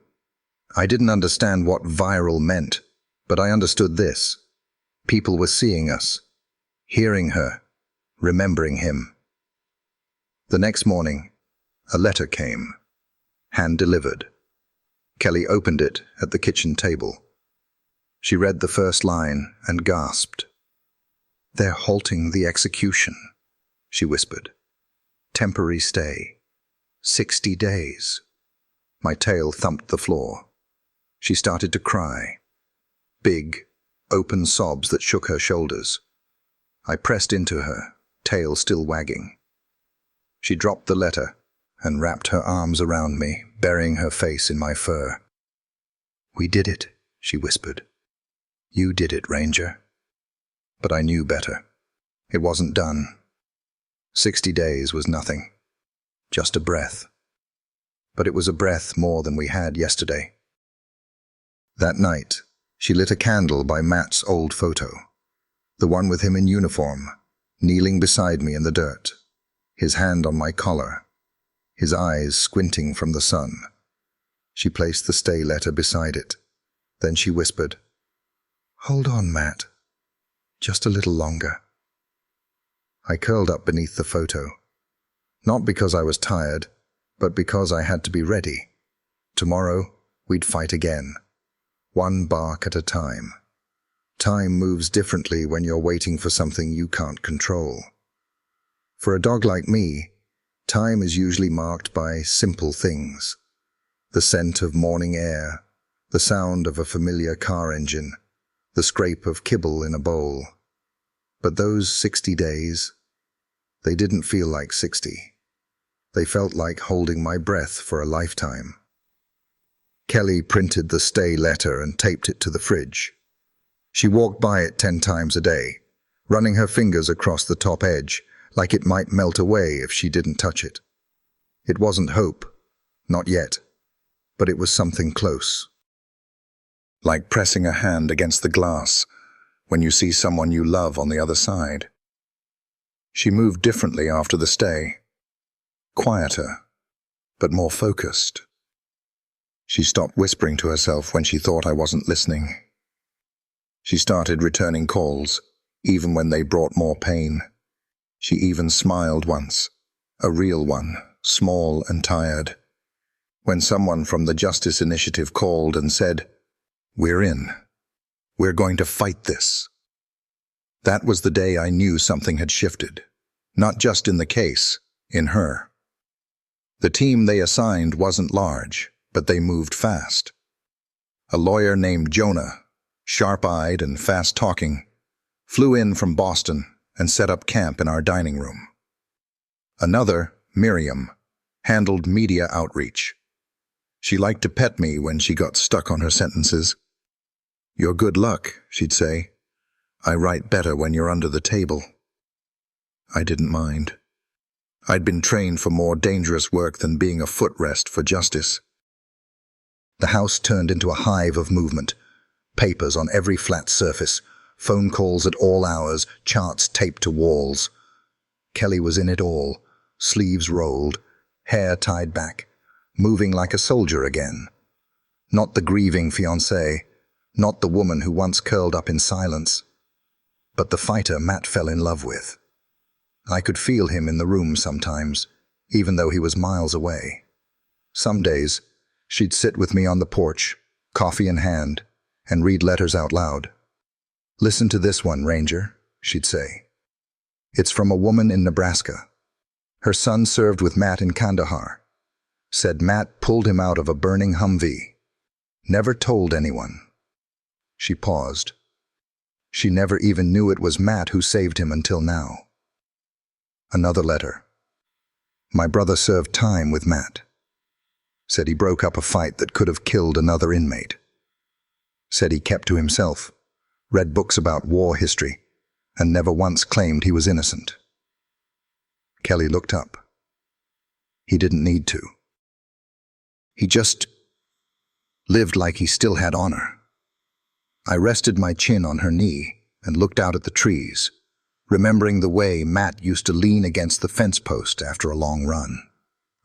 I didn't understand what viral meant, but I understood this. People were seeing us, hearing her, remembering him. The next morning, a letter came, hand-delivered. Kelly opened it at the kitchen table. She read the first line and gasped. "They're halting the execution," she whispered. "Temporary stay. 60 days." My tail thumped the floor. She started to cry. Big, open sobs that shook her shoulders. I pressed into her, tail still wagging. She dropped the letter and wrapped her arms around me, burying her face in my fur. "We did it," she whispered. "You did it, Ranger." But I knew better. It wasn't done. 60 days was nothing. Just a breath. But it was a breath more than we had yesterday. That night, she lit a candle by Matt's old photo. The one with him in uniform, kneeling beside me in the dirt, his hand on my collar, his eyes squinting from the sun. She placed the stay letter beside it. Then she whispered, "Hold on, Matt. Just a little longer." I curled up beneath the photo. Not because I was tired, but because I had to be ready. Tomorrow, we'd fight again. One bark at a time. Time moves differently when you're waiting for something you can't control. For a dog like me, time is usually marked by simple things. The scent of morning air, the sound of a familiar car engine, the scrape of kibble in a bowl. But those 60 days, they didn't feel like 60. They felt like holding my breath for a lifetime. Kelly printed the stay letter and taped it to the fridge. She walked by it 10 times a day, running her fingers across the top edge, like it might melt away if she didn't touch it. It wasn't hope, not yet, but it was something close. Like pressing a hand against the glass when you see someone you love on the other side. She moved differently after the stay. Quieter, but more focused. She stopped whispering to herself when she thought I wasn't listening. She started returning calls, even when they brought more pain. She even smiled once, a real one, small and tired. When someone from the Justice Initiative called and said, "We're in. We're going to fight this." That was the day I knew something had shifted. Not just in the case, in her. The team they assigned wasn't large, but they moved fast. A lawyer named Jonah, sharp-eyed and fast-talking, flew in from Boston and set up camp in our dining room. Another, Miriam, handled media outreach. She liked to pet me when she got stuck on her sentences. "You're good luck," she'd say. "I write better when you're under the table." I didn't mind. I'd been trained for more dangerous work than being a footrest for justice. The house turned into a hive of movement. Papers on every flat surface, phone calls at all hours, charts taped to walls. Kelly was in it all, sleeves rolled, hair tied back, moving like a soldier again. Not the grieving fiancée, not the woman who once curled up in silence, but the fighter Matt fell in love with. I could feel him in the room sometimes, even though he was miles away. Some days, she'd sit with me on the porch, coffee in hand, and read letters out loud. "Listen to this one, Ranger," she'd say. "It's from a woman in Nebraska. Her son served with Matt in Kandahar. Said Matt pulled him out of a burning Humvee. Never told anyone. She paused. She never even knew it was Matt who saved him until now. Another letter. My brother served time with Matt. Said he broke up a fight that could have killed another inmate. Said he kept to himself, read books about war history, and never once claimed he was innocent. Kelly looked up. He didn't need to. He just lived like he still had honor. I rested my chin on her knee and looked out at the trees, remembering the way Matt used to lean against the fence post after a long run,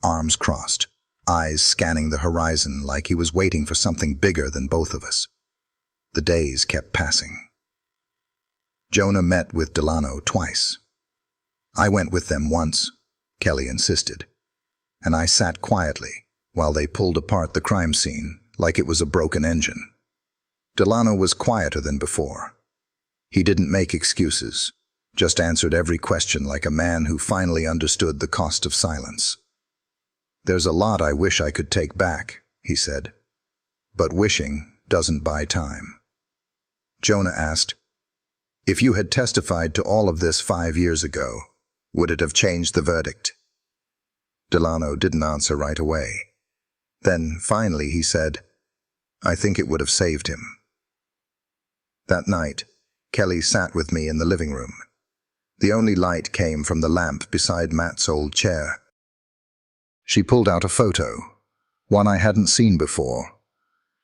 arms crossed, eyes scanning the horizon like he was waiting for something bigger than both of us. The days kept passing. Jonah met with Delano twice. I went with them once, Kelly insisted, and I sat quietly while they pulled apart the crime scene like it was a broken engine. Delano was quieter than before. He didn't make excuses, just answered every question like a man who finally understood the cost of silence. There's a lot I wish I could take back, he said, but wishing doesn't buy time. Jonah asked, if you had testified to all of this 5 years ago, would it have changed the verdict? Delano didn't answer right away. Then, finally, he said, I think it would have saved him. That night, Kelly sat with me in the living room. The only light came from the lamp beside Matt's old chair. She pulled out a photo, one I hadn't seen before.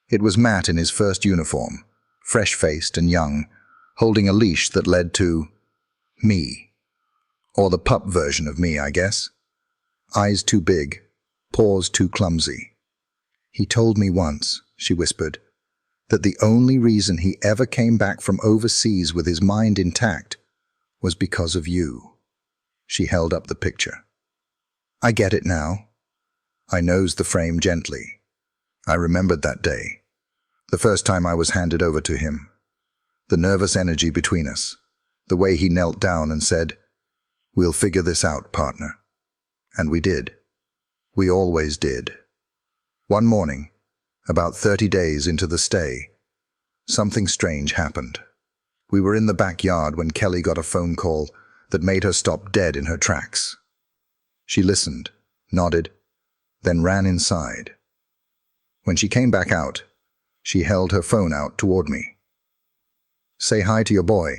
It was Matt in his first uniform, fresh-faced and young, holding a leash that led to me. Or the pup version of me, I guess. Eyes too big, paws too clumsy. He told me once, she whispered, that the only reason he ever came back from overseas with his mind intact was because of you. She held up the picture. I get it now. I nosed the frame gently. I remembered that day, the first time I was handed over to him. The nervous energy between us, the way he knelt down and said, we'll figure this out, partner. And we did. We always did. One morning, about 30 days into the stay, something strange happened. We were in the backyard when Kelly got a phone call that made her stop dead in her tracks. She listened, nodded, then ran inside. When she came back out, she held her phone out toward me. Say hi to your boy,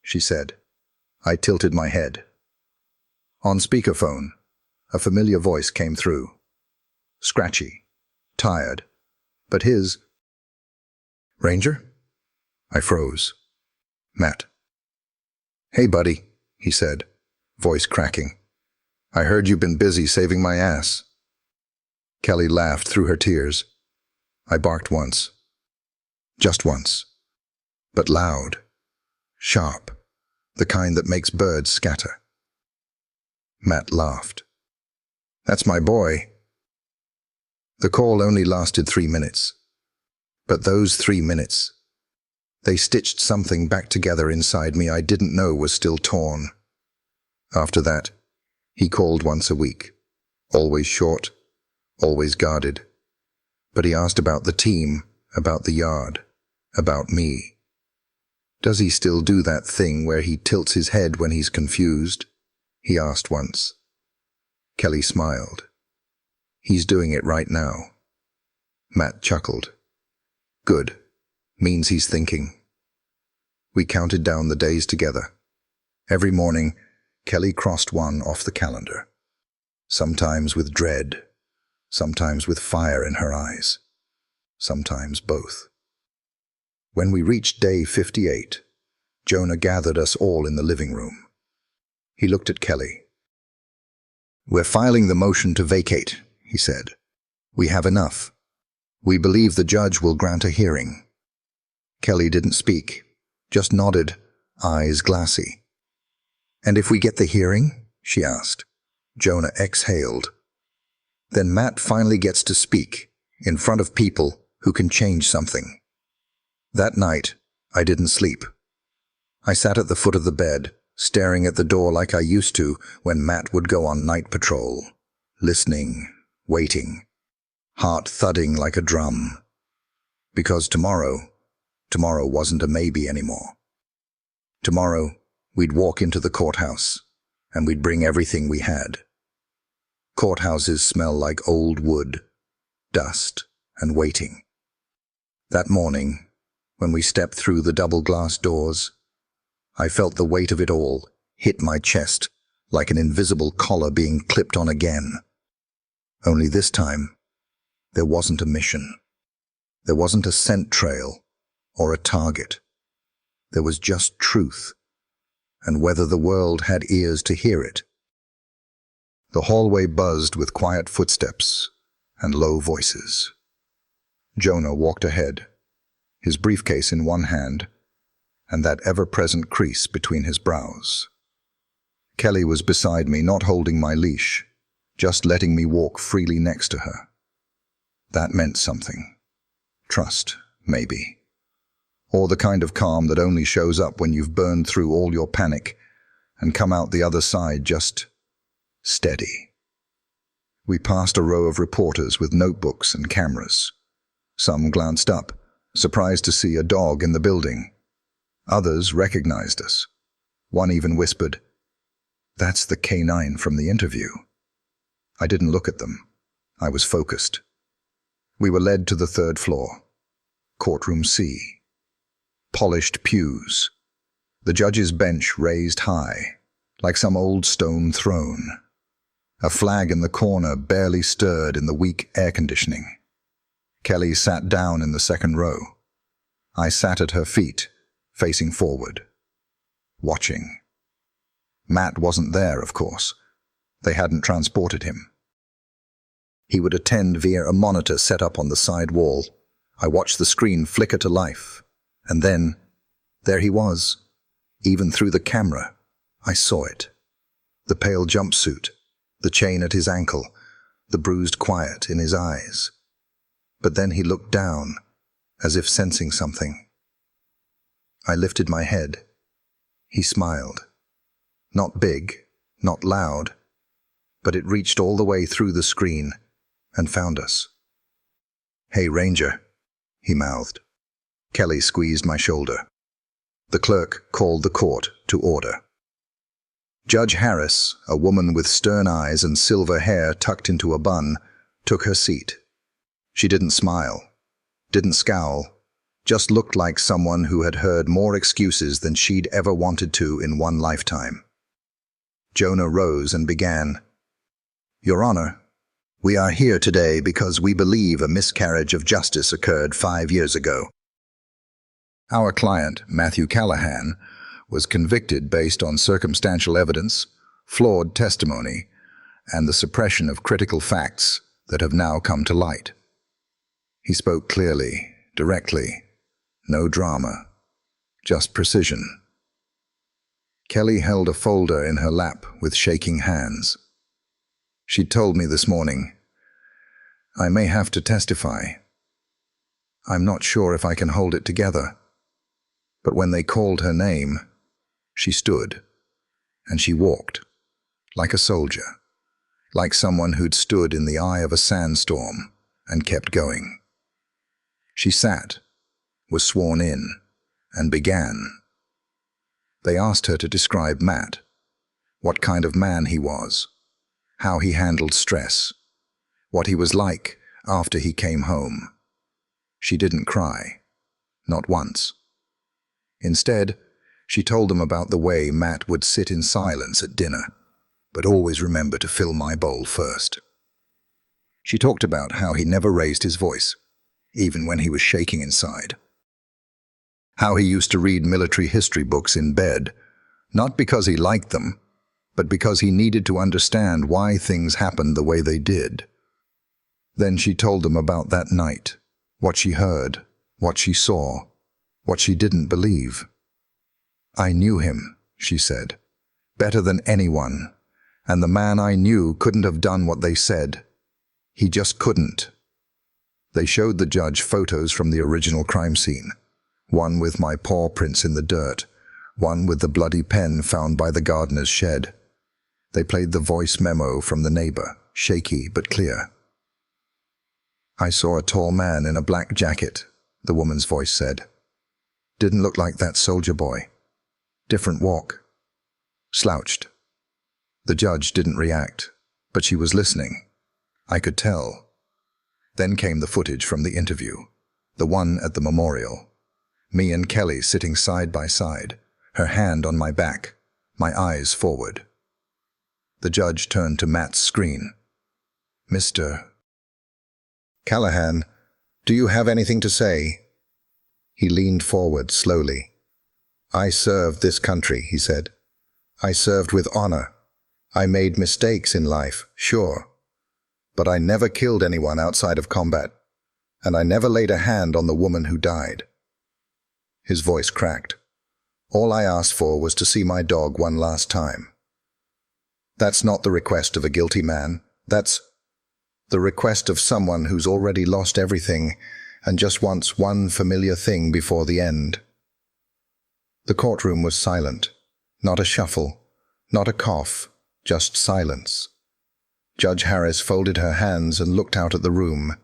she said. I tilted my head. On speakerphone, a familiar voice came through. Scratchy, tired, but his. Ranger? I froze. Matt. Hey, buddy, he said, voice cracking. I heard you've been busy saving my ass. Kelly laughed through her tears. I barked once. Just once. But loud, sharp, the kind that makes birds scatter. Matt laughed. That's my boy. The call only lasted 3 minutes. But those 3 minutes, they stitched something back together inside me I didn't know was still torn. After that, he called once a week, always short, always guarded. But he asked about the team, about the yard, about me. Does he still do that thing where he tilts his head when he's confused? He asked once. Kelly smiled. He's doing it right now. Matt chuckled. Good. Means he's thinking. We counted down the days together. Every morning, Kelly crossed one off the calendar. Sometimes with dread, sometimes with fire in her eyes, sometimes both. When we reached day 58, Jonah gathered us all in the living room. He looked at Kelly. We're filing the motion to vacate, he said. We have enough. We believe the judge will grant a hearing. Kelly didn't speak, just nodded, eyes glassy. And if we get the hearing? She asked. Jonah exhaled. Then Matt finally gets to speak, in front of people who can change something. That night, I didn't sleep. I sat at the foot of the bed, staring at the door like I used to when Matt would go on night patrol, listening, waiting, heart thudding like a drum. Because tomorrow wasn't a maybe anymore. Tomorrow, we'd walk into the courthouse, and we'd bring everything we had. Courthouses smell like old wood, dust, and waiting. That morning, when we stepped through the double-glass doors, I felt the weight of it all hit my chest like an invisible collar being clipped on again. Only this time, there wasn't a mission. There wasn't a scent trail or a target. There was just truth, and whether the world had ears to hear it. The hallway buzzed with quiet footsteps and low voices. Jonah walked ahead, his briefcase in one hand, and that ever-present crease between his brows. Kelly was beside me, not holding my leash, just letting me walk freely next to her. That meant something. Trust, maybe. Or the kind of calm that only shows up when you've burned through all your panic and come out the other side just steady. We passed a row of reporters with notebooks and cameras. Some glanced up, surprised to see a dog in the building. Others recognized us. One even whispered, "That's the canine from the interview." I didn't look at them. I was focused. We were led to the third floor, courtroom C. Polished pews, the judge's bench raised high, like some old stone throne. A flag in the corner barely stirred in the weak air conditioning. Kelly sat down in the second row. I sat at her feet, facing forward, watching. Matt wasn't there, of course. They hadn't transported him. He would attend via a monitor set up on the side wall. I watched the screen flicker to life. And then, there he was. Even through the camera, I saw it. The pale jumpsuit, the chain at his ankle, the bruised quiet in his eyes. But then he looked down, as if sensing something. I lifted my head. He smiled. Not big, not loud, but it reached all the way through the screen and found us. "Hey, Ranger," he mouthed. Kelly squeezed my shoulder. The clerk called the court to order. Judge Harris, a woman with stern eyes and silver hair tucked into a bun, took her seat. She didn't smile, didn't scowl, just looked like someone who had heard more excuses than she'd ever wanted to in one lifetime. Jonah rose and began, "Your Honor, we are here today because we believe a miscarriage of justice occurred 5 years ago. Our client, Matthew Callahan, was convicted based on circumstantial evidence, flawed testimony, and the suppression of critical facts that have now come to light." He spoke clearly, directly, no drama, just precision. Kelly held a folder in her lap with shaking hands. "She told me this morning, I may have to testify. I'm not sure if I can hold it together. But when they called her name, she stood, and she walked, like a soldier, like someone who'd stood in the eye of a sandstorm and kept going. She sat, was sworn in, and began. They asked her to describe Matt, what kind of man he was, how he handled stress, what he was like after he came home. She didn't cry, not once. Instead, she told them about the way Matt would sit in silence at dinner, but always remember to fill my bowl first. She talked about how he never raised his voice, even when he was shaking inside. How he used to read military history books in bed, not because he liked them, but because he needed to understand why things happened the way they did. Then she told them about that night, what she heard, what she saw, what she didn't believe. "I knew him," she said, "better than anyone, and the man I knew couldn't have done what they said. He just couldn't." They showed the judge photos from the original crime scene, one with my paw prints in the dirt, one with the bloody pen found by the gardener's shed. They played the voice memo from the neighbor, shaky but clear. I saw a tall man in a black jacket, the woman's voice said. Didn't look like that soldier boy. Different walk. Slouched. The judge didn't react, but she was listening. I could tell. Then came the footage from the interview, the one at the memorial. Me and Kelly sitting side by side, her hand on my back, my eyes forward. The judge turned to Matt's screen. Mr. Callahan, do you have anything to say? He leaned forward slowly. I served this country, he said. I served with honor. I made mistakes in life, sure. But I never killed anyone outside of combat, and I never laid a hand on the woman who died. His voice cracked. All I asked for was to see my dog one last time. That's not the request of a guilty man. That's the request of someone who's already lost everything and just wants one familiar thing before the end. The courtroom was silent. Not a shuffle, not a cough, just silence. Judge Harris folded her hands and looked out at the room.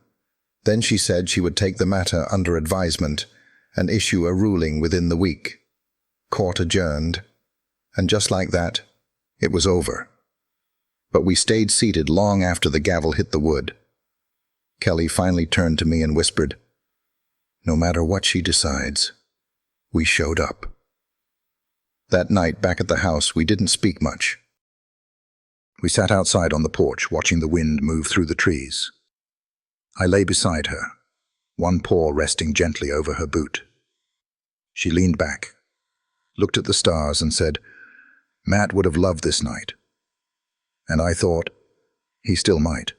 Then she said she would take the matter under advisement and issue a ruling within the week. Court adjourned, and just like that, it was over. But we stayed seated long after the gavel hit the wood. Kelly finally turned to me and whispered, "No matter what she decides, we showed up." That night back at the house, we didn't speak much. We sat outside on the porch, watching the wind move through the trees. I lay beside her, one paw resting gently over her boot. She leaned back, looked at the stars and said, "Matt would have loved this night." And I thought, he still might,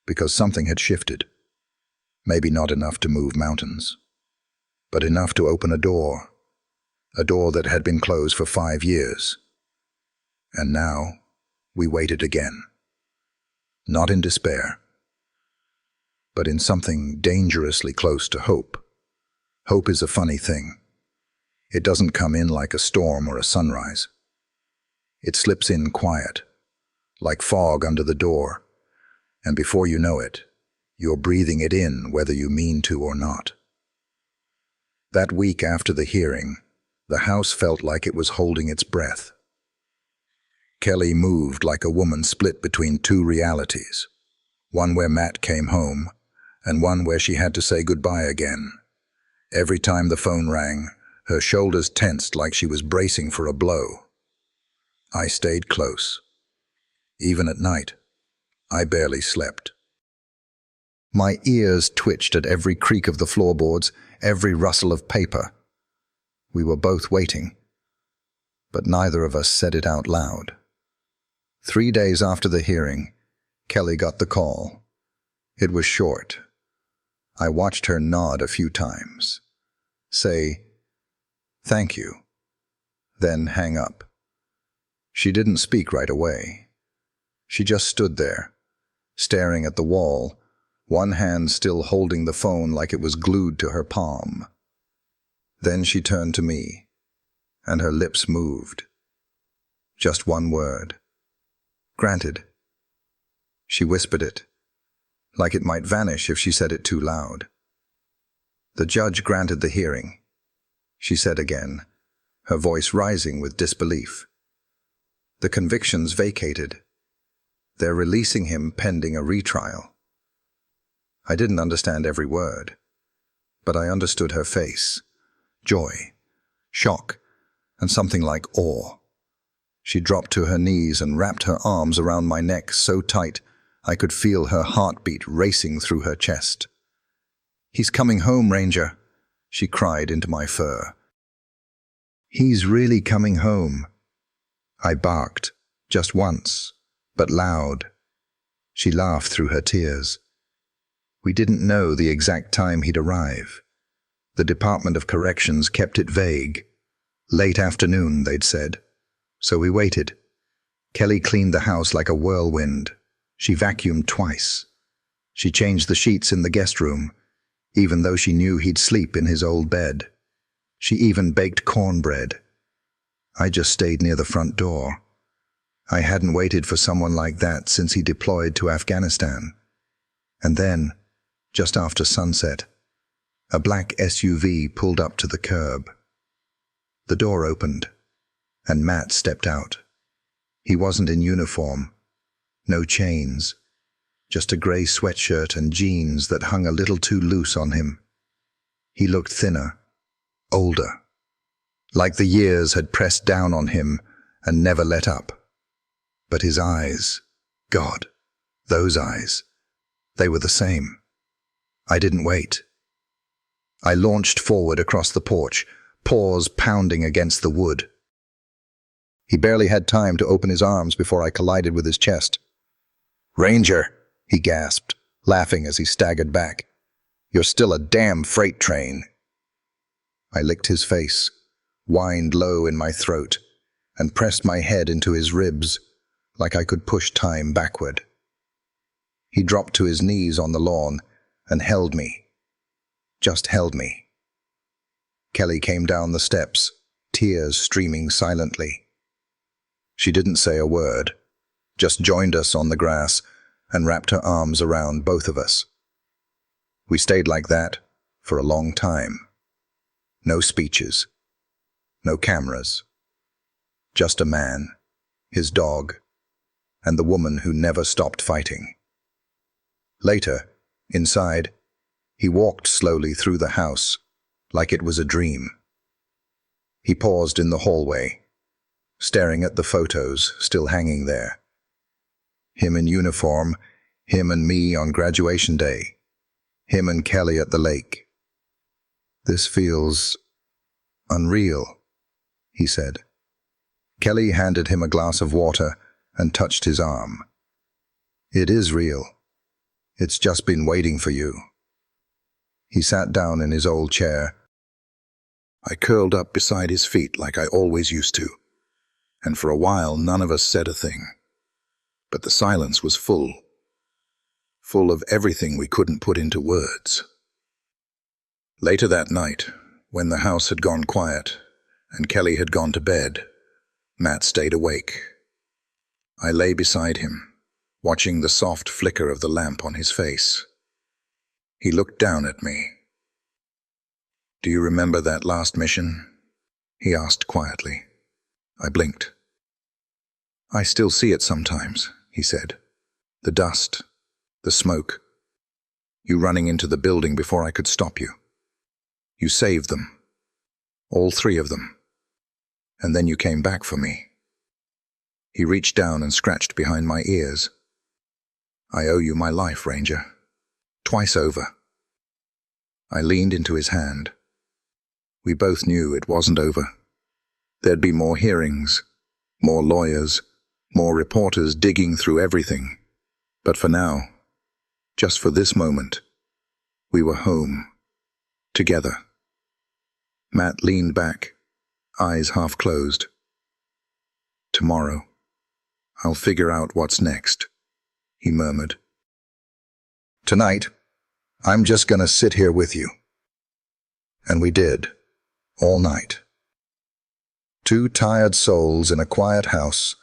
because something had shifted. Maybe not enough to move mountains, but enough to open a door that had been closed for 5 years. And now, we waited again. Not in despair, but in something dangerously close to hope. Hope is a funny thing. It doesn't come in like a storm or a sunrise. It slips in quiet, like fog under the door, and before you know it, you're breathing it in whether you mean to or not. That week after the hearing, the house felt like it was holding its breath. Kelly moved like a woman split between two realities, one where Matt came home, and one where she had to say goodbye again. Every time the phone rang, her shoulders tensed like she was bracing for a blow. I stayed close. Even at night, I barely slept. My ears twitched at every creak of the floorboards, every rustle of paper. We were both waiting, but neither of us said it out loud. 3 days after the hearing, Kelly got the call. It was short. I watched her nod a few times, say, "Thank you," then hang up. She didn't speak right away. She just stood there, staring at the wall, one hand still holding the phone like it was glued to her palm. Then she turned to me, and her lips moved. Just one word. "Granted." She whispered it, like it might vanish if she said it too loud. "The judge granted the hearing," she said again, her voice rising with disbelief. "The conviction's vacated. They're releasing him pending a retrial." I didn't understand every word, but I understood her face. Joy, shock, and something like awe. She dropped to her knees and wrapped her arms around my neck so tight I could feel her heartbeat racing through her chest. "He's coming home, Ranger," she cried into my fur. "He's really coming home." I barked, just once, but loud. She laughed through her tears. We didn't know the exact time he'd arrive. The Department of Corrections kept it vague. Late afternoon, they'd said. So we waited. Kelly cleaned the house like a whirlwind. She vacuumed twice. She changed the sheets in the guest room, even though she knew he'd sleep in his old bed. She even baked cornbread. I just stayed near the front door. I hadn't waited for someone like that since he deployed to Afghanistan. And then, Just after sunset, a black SUV pulled up to the curb. The door opened, and Matt stepped out. He wasn't in uniform, no chains, just a grey sweatshirt and jeans that hung a little too loose on him. He looked thinner, older, like the years had pressed down on him and never let up. But his eyes, God, those eyes, they were the same. I didn't wait. I launched forward across the porch, paws pounding against the wood. He barely had time to open his arms before I collided with his chest. "Ranger," he gasped, laughing as he staggered back. "You're still a damn freight train." I licked his face, whined low in my throat, and pressed my head into his ribs like I could push time backward. He dropped to his knees on the lawn and held me. Just held me. Kelly came down the steps, tears streaming silently. She didn't say a word, just joined us on the grass and wrapped her arms around both of us. We stayed like that for a long time. No speeches, no cameras. Just a man, his dog, and the woman who never stopped fighting. Later, inside, he walked slowly through the house, like it was a dream. He paused in the hallway, staring at the photos still hanging there. Him in uniform, him and me on graduation day, him and Kelly at the lake. "This feels unreal," he said. Kelly handed him a glass of water and touched his arm. "It is real. It's just been waiting for you." He sat down in his old chair. I curled up beside his feet like I always used to, and for a while none of us said a thing. But the silence was full of everything we couldn't put into words. Later that night, when the house had gone quiet and Kelly had gone to bed, Matt stayed awake. I lay beside him, watching the soft flicker of the lamp on his face. He looked down at me. "Do you remember that last mission?" he asked quietly. I blinked. "I still see it sometimes," he said. "The dust, the smoke. You running into the building before I could stop you. You saved them. All three of them. And then you came back for me." He reached down and scratched behind my ears. "I owe you my life, Ranger. Twice over." I leaned into his hand. We both knew it wasn't over. There'd be more hearings, more lawyers, more reporters digging through everything. But for now, just for this moment, we were home, together. Matt leaned back, eyes half closed. "Tomorrow, I'll figure out what's next," he murmured. "Tonight, I'm just gonna sit here with you." And we did, all night. Two tired souls in a quiet house,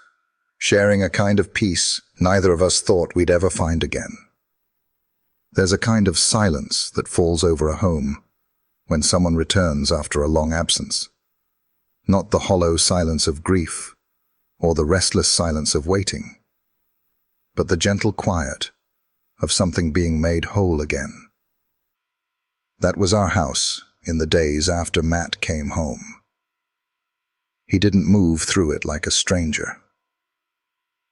sharing a kind of peace neither of us thought we'd ever find again. There's a kind of silence that falls over a home when someone returns after a long absence. Not the hollow silence of grief or the restless silence of waiting, but the gentle quiet of something being made whole again. That was our house in the days after Matt came home. He didn't move through it like a stranger.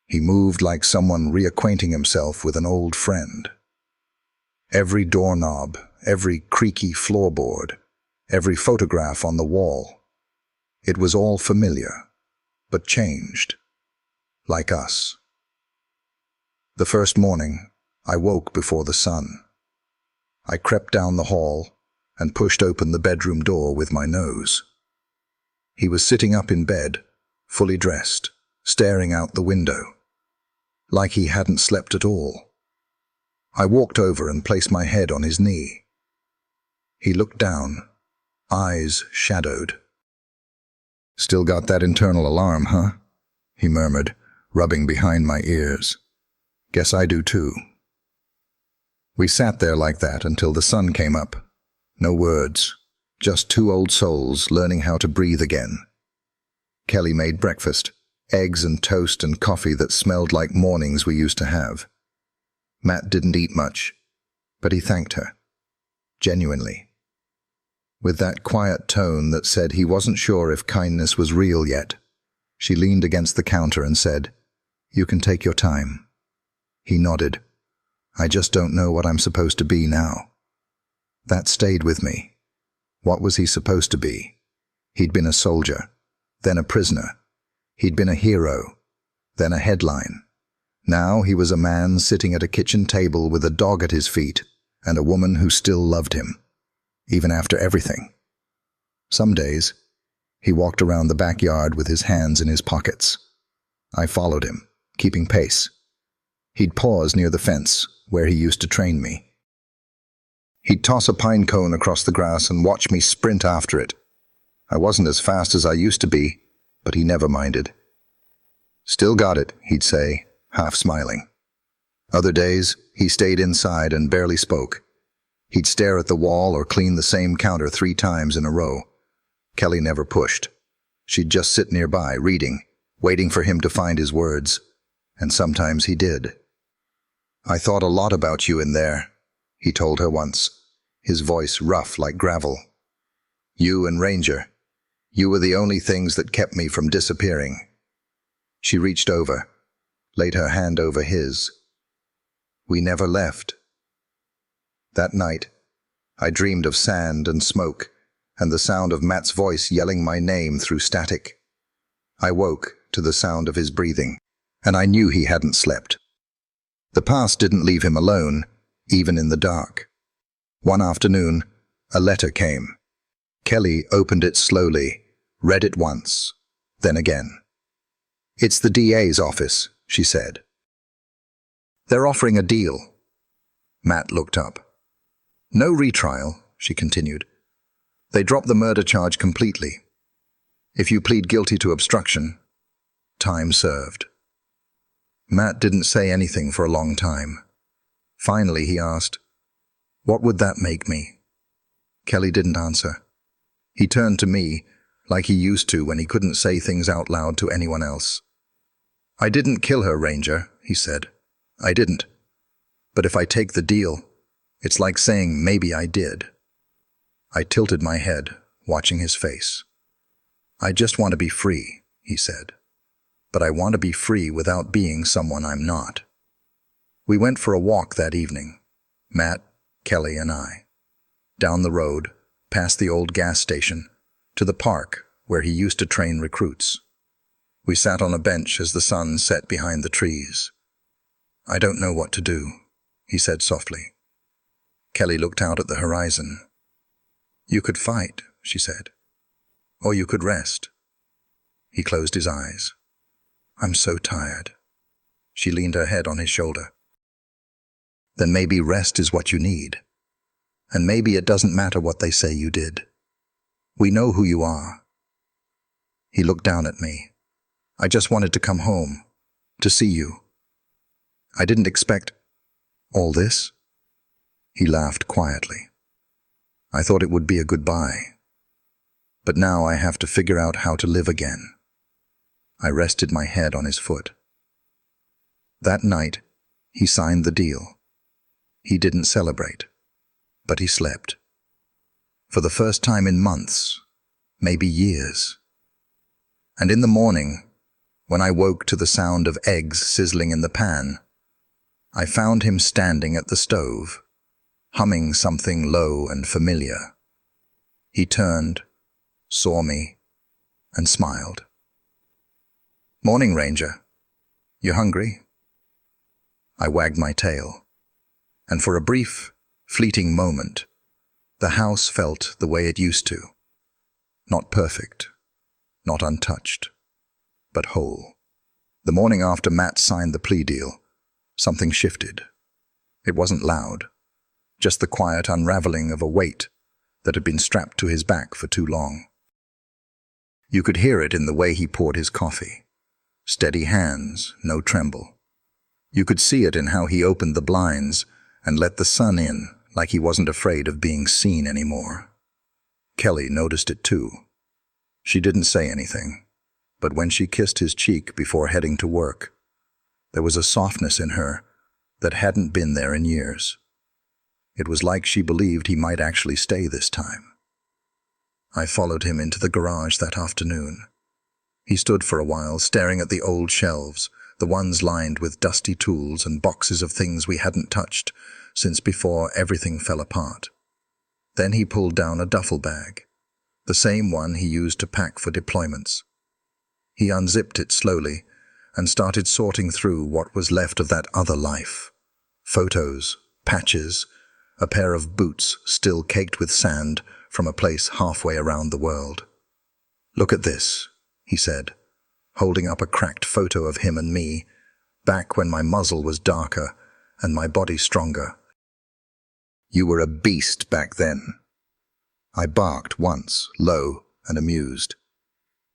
He moved like someone reacquainting himself with an old friend. Every doorknob, every creaky floorboard, every photograph on the wall, it was all familiar, but changed, like us. The first morning, I woke before the sun. I crept down the hall and pushed open the bedroom door with my nose. He was sitting up in bed, fully dressed, staring out the window, like he hadn't slept at all. I walked over and placed my head on his knee. He looked down, eyes shadowed. "Still got that internal alarm, huh?" he murmured, rubbing behind my ears. "Guess I do too." We sat there like that until the sun came up. No words, just two old souls learning how to breathe again. Kelly made breakfast, eggs and toast and coffee that smelled like mornings we used to have. Matt didn't eat much, but he thanked her. Genuinely. With that quiet tone that said he wasn't sure if kindness was real yet, she leaned against the counter and said, "You can take your time." He nodded. "I just don't know what I'm supposed to be now." That stayed with me. What was he supposed to be? He'd been a soldier, then a prisoner. He'd been a hero, then a headline. Now he was a man sitting at a kitchen table with a dog at his feet and a woman who still loved him, even after everything. Some days, he walked around the backyard with his hands in his pockets. I followed him, keeping pace. He'd pause near the fence, where he used to train me. He'd toss a pine cone across the grass and watch me sprint after it. I wasn't as fast as I used to be, but he never minded. "Still got it," he'd say, half smiling. Other days, he stayed inside and barely spoke. He'd stare at the wall or clean the same counter 3 times in a row. Kelly never pushed. She'd just sit nearby, reading, waiting for him to find his words. And sometimes he did. "I thought a lot about you in there," he told her once, his voice rough like gravel. "You and Ranger. You were the only things that kept me from disappearing." She reached over, laid her hand over his. "We never left." That night, I dreamed of sand and smoke, and the sound of Matt's voice yelling my name through static. I woke to the sound of his breathing, and I knew he hadn't slept. The past didn't leave him alone, even in the dark. One afternoon, a letter came. Kelly opened it slowly, read it once, then again. "It's the DA's office," she said. "They're offering a deal." Matt looked up. "No retrial," she continued. "They drop the murder charge completely. If you plead guilty to obstruction, time served." Matt didn't say anything for a long time. Finally, he asked, "What would that make me?" Kelly didn't answer. He turned to me, like he used to when he couldn't say things out loud to anyone else. "I didn't kill her, Ranger," he said. "I didn't. But if I take the deal, it's like saying maybe I did." I tilted my head, watching his face. "I just want to be free," he said. "But I want to be free without being someone I'm not." We went for a walk that evening, Matt, Kelly, and I. Down the road, past the old gas station, to the park where he used to train recruits. We sat on a bench as the sun set behind the trees. "I don't know what to do," he said softly. Kelly looked out at the horizon. "You could fight," she said. "Or you could rest." He closed his eyes. "I'm so tired." She leaned her head on his shoulder. "Then maybe rest is what you need. And maybe it doesn't matter what they say you did. We know who you are." He looked down at me. "I just wanted to come home, to see you. I didn't expect all this." He laughed quietly. "I thought it would be a goodbye. But now I have to figure out how to live again." I rested my head on his foot. That night, he signed the deal. He didn't celebrate, but he slept. For the first time in months, maybe years. And in the morning, when I woke to the sound of eggs sizzling in the pan, I found him standing at the stove, humming something low and familiar. He turned, saw me, and smiled. "Morning, Ranger. You hungry?" I wagged my tail, and for a brief, fleeting moment, the house felt the way it used to. Not perfect, not untouched, but whole. The morning after Matt signed the plea deal, something shifted. It wasn't loud, just the quiet unraveling of a weight that had been strapped to his back for too long. You could hear it in the way he poured his coffee. Steady hands, no tremble. You could see it in how he opened the blinds and let the sun in like he wasn't afraid of being seen anymore. Kelly noticed it too. She didn't say anything, but when she kissed his cheek before heading to work, there was a softness in her that hadn't been there in years. It was like she believed he might actually stay this time. I followed him into the garage that afternoon. He stood for a while staring at the old shelves, the ones lined with dusty tools and boxes of things we hadn't touched since before everything fell apart. Then he pulled down a duffel bag, the same one he used to pack for deployments. He unzipped it slowly and started sorting through what was left of that other life. Photos, patches, a pair of boots still caked with sand from a place halfway around the world. "Look at this," he said, holding up a cracked photo of him and me, back when my muzzle was darker and my body stronger. "You were a beast back then." I barked once, low and amused.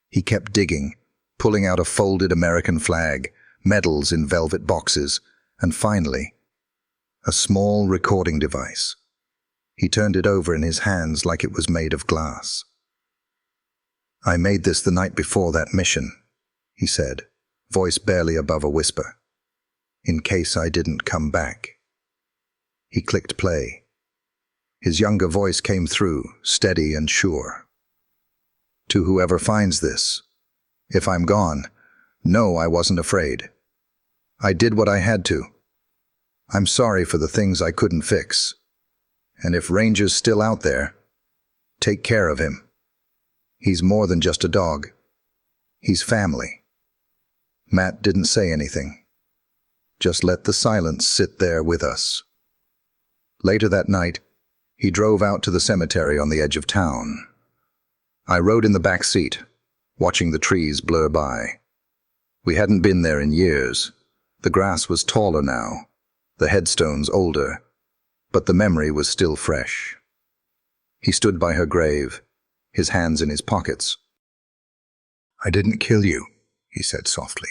He kept digging, pulling out a folded American flag, medals in velvet boxes, and finally, a small recording device. He turned it over in his hands like it was made of glass. "I made this the night before that mission," he said, voice barely above a whisper, "in case I didn't come back." He clicked play. His younger voice came through, steady and sure. "To whoever finds this, if I'm gone, know I wasn't afraid. I did what I had to. I'm sorry for the things I couldn't fix. And if Ranger's still out there, take care of him. He's more than just a dog. He's family." Matt didn't say anything. Just let the silence sit there with us. Later that night, he drove out to the cemetery on the edge of town. I rode in the back seat, watching the trees blur by. We hadn't been there in years. The grass was taller now, the headstones older, but the memory was still fresh. He stood by her grave, his hands in his pockets. "I didn't kill you," he said softly,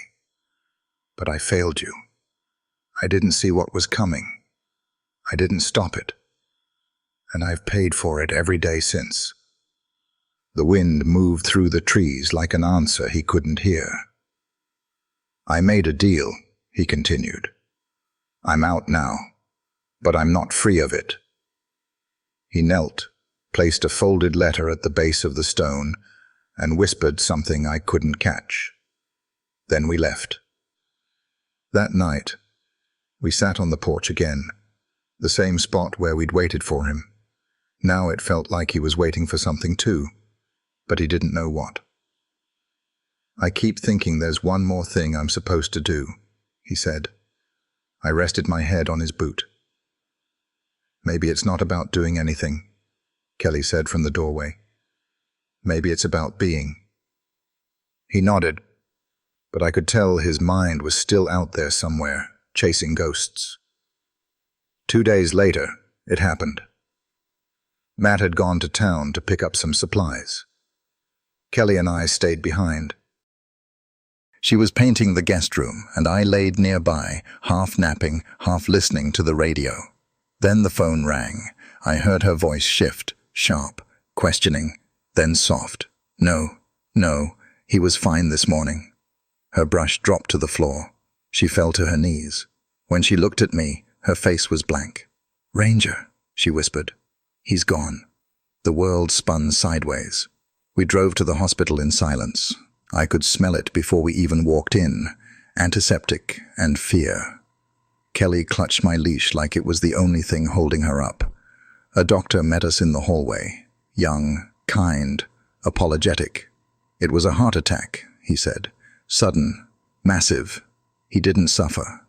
"but I failed you. I didn't see what was coming. I didn't stop it. And I've paid for it every day since." The wind moved through the trees like an answer he couldn't hear. "I made a deal," he continued. "I'm out now, but I'm not free of it." He knelt, placed a folded letter at the base of the stone, and whispered something I couldn't catch. Then we left. That night, we sat on the porch again, the same spot where we'd waited for him. Now it felt like he was waiting for something too, but he didn't know what. "I keep thinking there's one more thing I'm supposed to do," he said. I rested my head on his boot. "Maybe it's not about doing anything," Kelly said from the doorway. "Maybe it's about being." He nodded, but I could tell his mind was still out there somewhere, chasing ghosts. 2 days later, it happened. Matt had gone to town to pick up some supplies. Kelly and I stayed behind. She was painting the guest room, and I laid nearby, half napping, half listening to the radio. Then the phone rang. I heard her voice shift, sharp, questioning, then soft. No, he was fine this morning." Her brush dropped to the floor. She fell to her knees. When she looked at me, her face was blank. "Ranger," she whispered. "He's gone." The world spun sideways. We drove to the hospital in silence. I could smell it before we even walked in, antiseptic and fear. Kelly clutched my leash like it was the only thing holding her up. A doctor met us in the hallway, young, kind, apologetic. "It was a heart attack," he said. "Sudden, massive. He didn't suffer."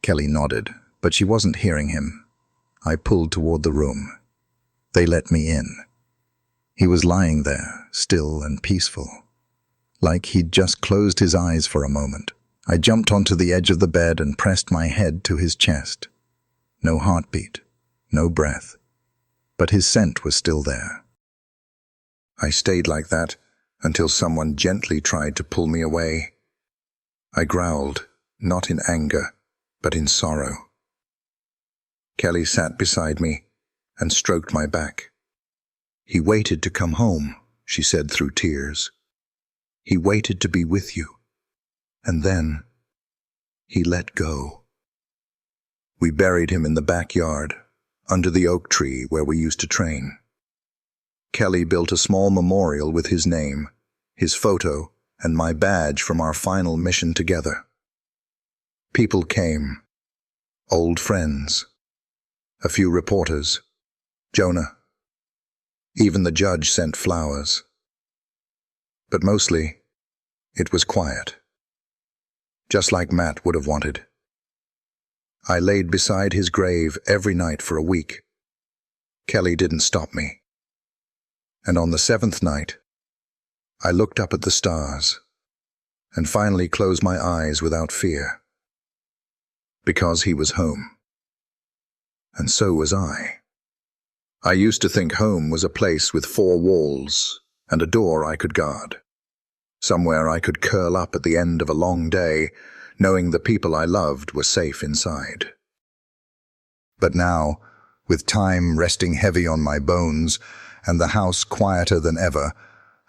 Kelly nodded, but she wasn't hearing him. I pulled toward the room. They let me in. He was lying there, still and peaceful, like he'd just closed his eyes for a moment. I jumped onto the edge of the bed and pressed my head to his chest. No heartbeat, no breath, but his scent was still there. I stayed like that until someone gently tried to pull me away. I growled, not in anger, but in sorrow. Kelly sat beside me and stroked my back. "He waited to come home," she said through tears. "He waited to be with you. And then he let go." We buried him in the backyard, under the oak tree where we used to train. Kelly built a small memorial with his name, his photo, and my badge from our final mission together. People came, old friends, a few reporters, Jonah. Even the judge sent flowers. But mostly, it was quiet. Just like Matt would have wanted. I laid beside his grave every night for a week. Kelly didn't stop me. And on the 7th night, I looked up at the stars and finally closed my eyes without fear. Because he was home. And so was I. I used to think home was a place with 4 walls and a door I could guard. Somewhere I could curl up at the end of a long day, knowing the people I loved were safe inside. But now, with time resting heavy on my bones and the house quieter than ever,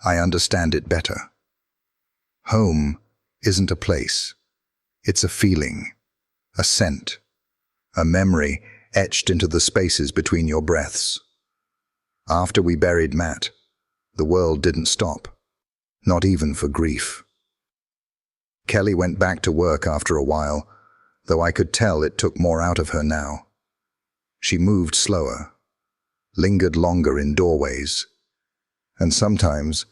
I understand it better. Home isn't a place. It's a feeling, a scent, a memory etched into the spaces between your breaths. After we buried Matt, the world didn't stop, not even for grief. Kelly went back to work after a while, though I could tell it took more out of her now. She moved slower, lingered longer in doorways, and sometimes,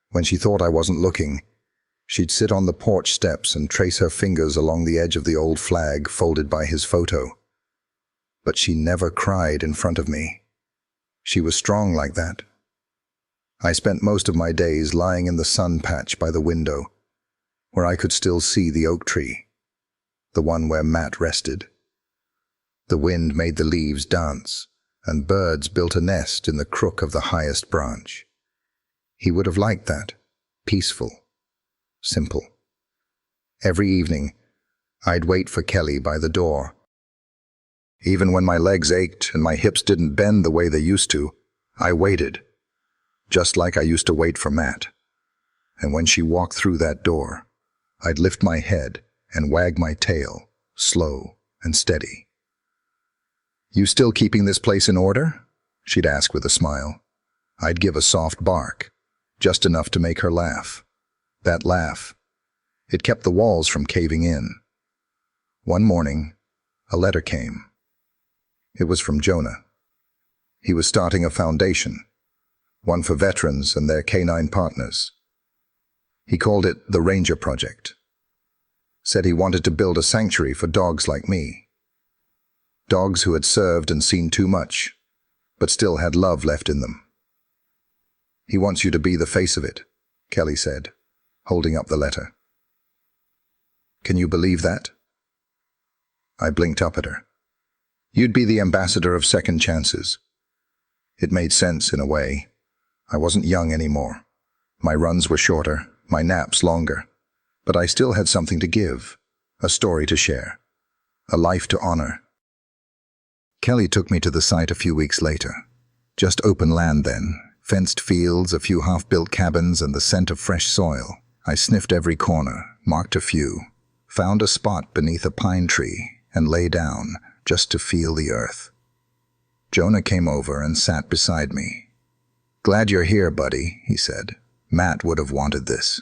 when she thought I wasn't looking, she'd sit on the porch steps and trace her fingers along the edge of the old flag folded by his photo. But she never cried in front of me. She was strong like that. I spent most of my days lying in the sun patch by the window, where I could still see the oak tree, the one where Matt rested. The wind made the leaves dance, and birds built a nest in the crook of the highest branch. He would have liked that, peaceful, simple. Every evening, I'd wait for Kelly by the door. Even when my legs ached and my hips didn't bend the way they used to, I waited, just like I used to wait for Matt. And when she walked through that door, I'd lift my head and wag my tail, slow and steady. "You still keeping this place in order?" she'd ask with a smile. I'd give a soft bark, just enough to make her laugh. That laugh, it kept the walls from caving in. One morning, a letter came. It was from Jonah. He was starting a foundation, one for veterans and their canine partners. He called it the Ranger Project. Said he wanted to build a sanctuary for dogs like me. Dogs who had served and seen too much, but still had love left in them. "He wants you to be the face of it," Kelly said, holding up the letter. "Can you believe that?" I blinked up at her. "You'd be the ambassador of second chances." It made sense in a way. I wasn't young anymore. My runs were shorter, my naps longer. But I still had something to give, a story to share, a life to honor. Kelly took me to the site a few weeks later. Just open land then, fenced fields, a few half-built cabins, and the scent of fresh soil. I sniffed every corner, marked a few, found a spot beneath a pine tree, and lay down, just to feel the earth. Jonah came over and sat beside me. "Glad you're here, buddy," he said. "Matt would have wanted this."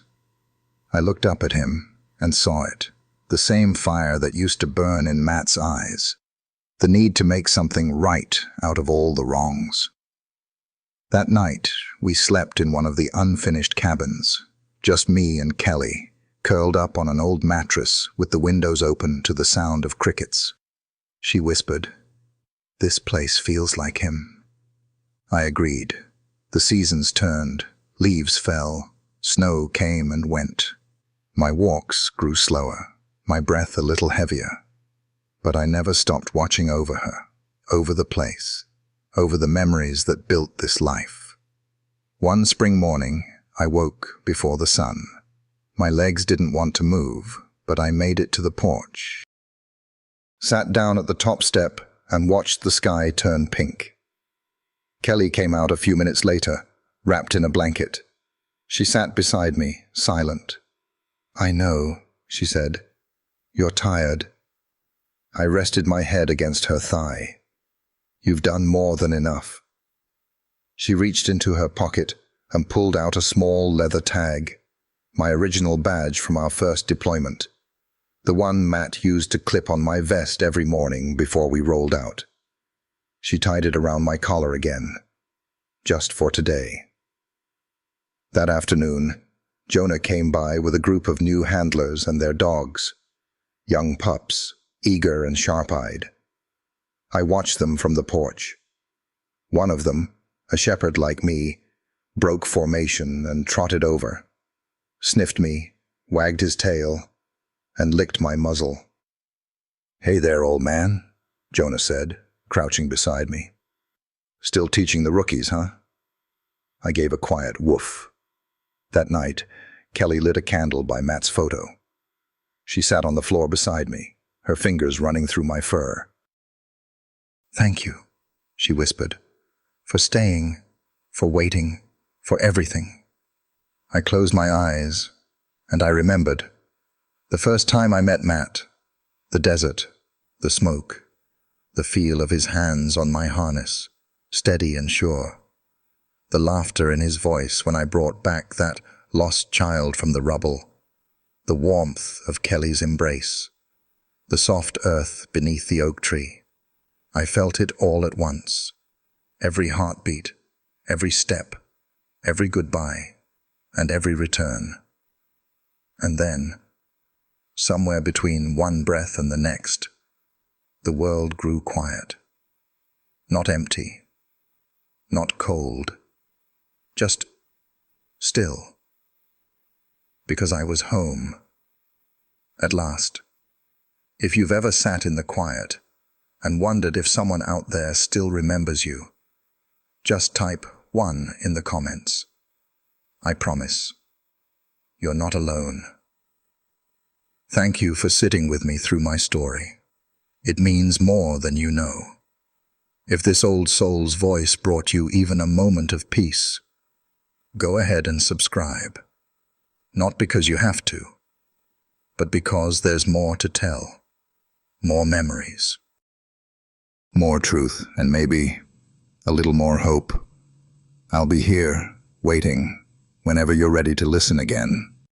I looked up at him and saw it, the same fire that used to burn in Matt's eyes, the need to make something right out of all the wrongs. That night, we slept in one of the unfinished cabins, just me and Kelly, curled up on an old mattress with the windows open to the sound of crickets. She whispered, "This place feels like him." I agreed. The seasons turned, leaves fell, snow came and went. My walks grew slower, my breath a little heavier. But I never stopped watching over her, over the place, over the memories that built this life. One spring morning, I woke before the sun. My legs didn't want to move, but I made it to the porch. Sat down at the top step and watched the sky turn pink. Kelly came out a few minutes later, wrapped in a blanket. She sat beside me, silent. "I know," she said. "You're tired." I rested my head against her thigh. "You've done more than enough." She reached into her pocket and pulled out a small leather tag, my original badge from our first deployment, the one Matt used to clip on my vest every morning before we rolled out. She tied it around my collar again, just for today. That afternoon, Jonah came by with a group of new handlers and their dogs, young pups, eager and sharp-eyed. I watched them from the porch. One of them, a shepherd like me, broke formation and trotted over, sniffed me, wagged his tail, and licked my muzzle. "Hey there, old man," Jonah said, crouching beside me. "Still teaching the rookies, huh?" I gave a quiet woof. That night, Kelly lit a candle by Matt's photo. She sat on the floor beside me, her fingers running through my fur. "Thank you," she whispered, "for staying, for waiting, for everything." I closed my eyes, and I remembered the first time I met Matt, the desert, the smoke, the feel of his hands on my harness, steady and sure, the laughter in his voice when I brought back that lost child from the rubble, the warmth of Kelly's embrace, the soft earth beneath the oak tree. I felt it all at once, every heartbeat, every step, every goodbye, and every return. And then, somewhere between one breath and the next, the world grew quiet. Not empty, not cold, just still. Because I was home. At last. If you've ever sat in the quiet and wondered if someone out there still remembers you, just type 1 in the comments. I promise, you're not alone. Thank you for sitting with me through my story. It means more than you know. If this old soul's voice brought you even a moment of peace, go ahead and subscribe. Not because you have to, but because there's more to tell, more memories, more truth, and maybe a little more hope. I'll be here, waiting, whenever you're ready to listen again.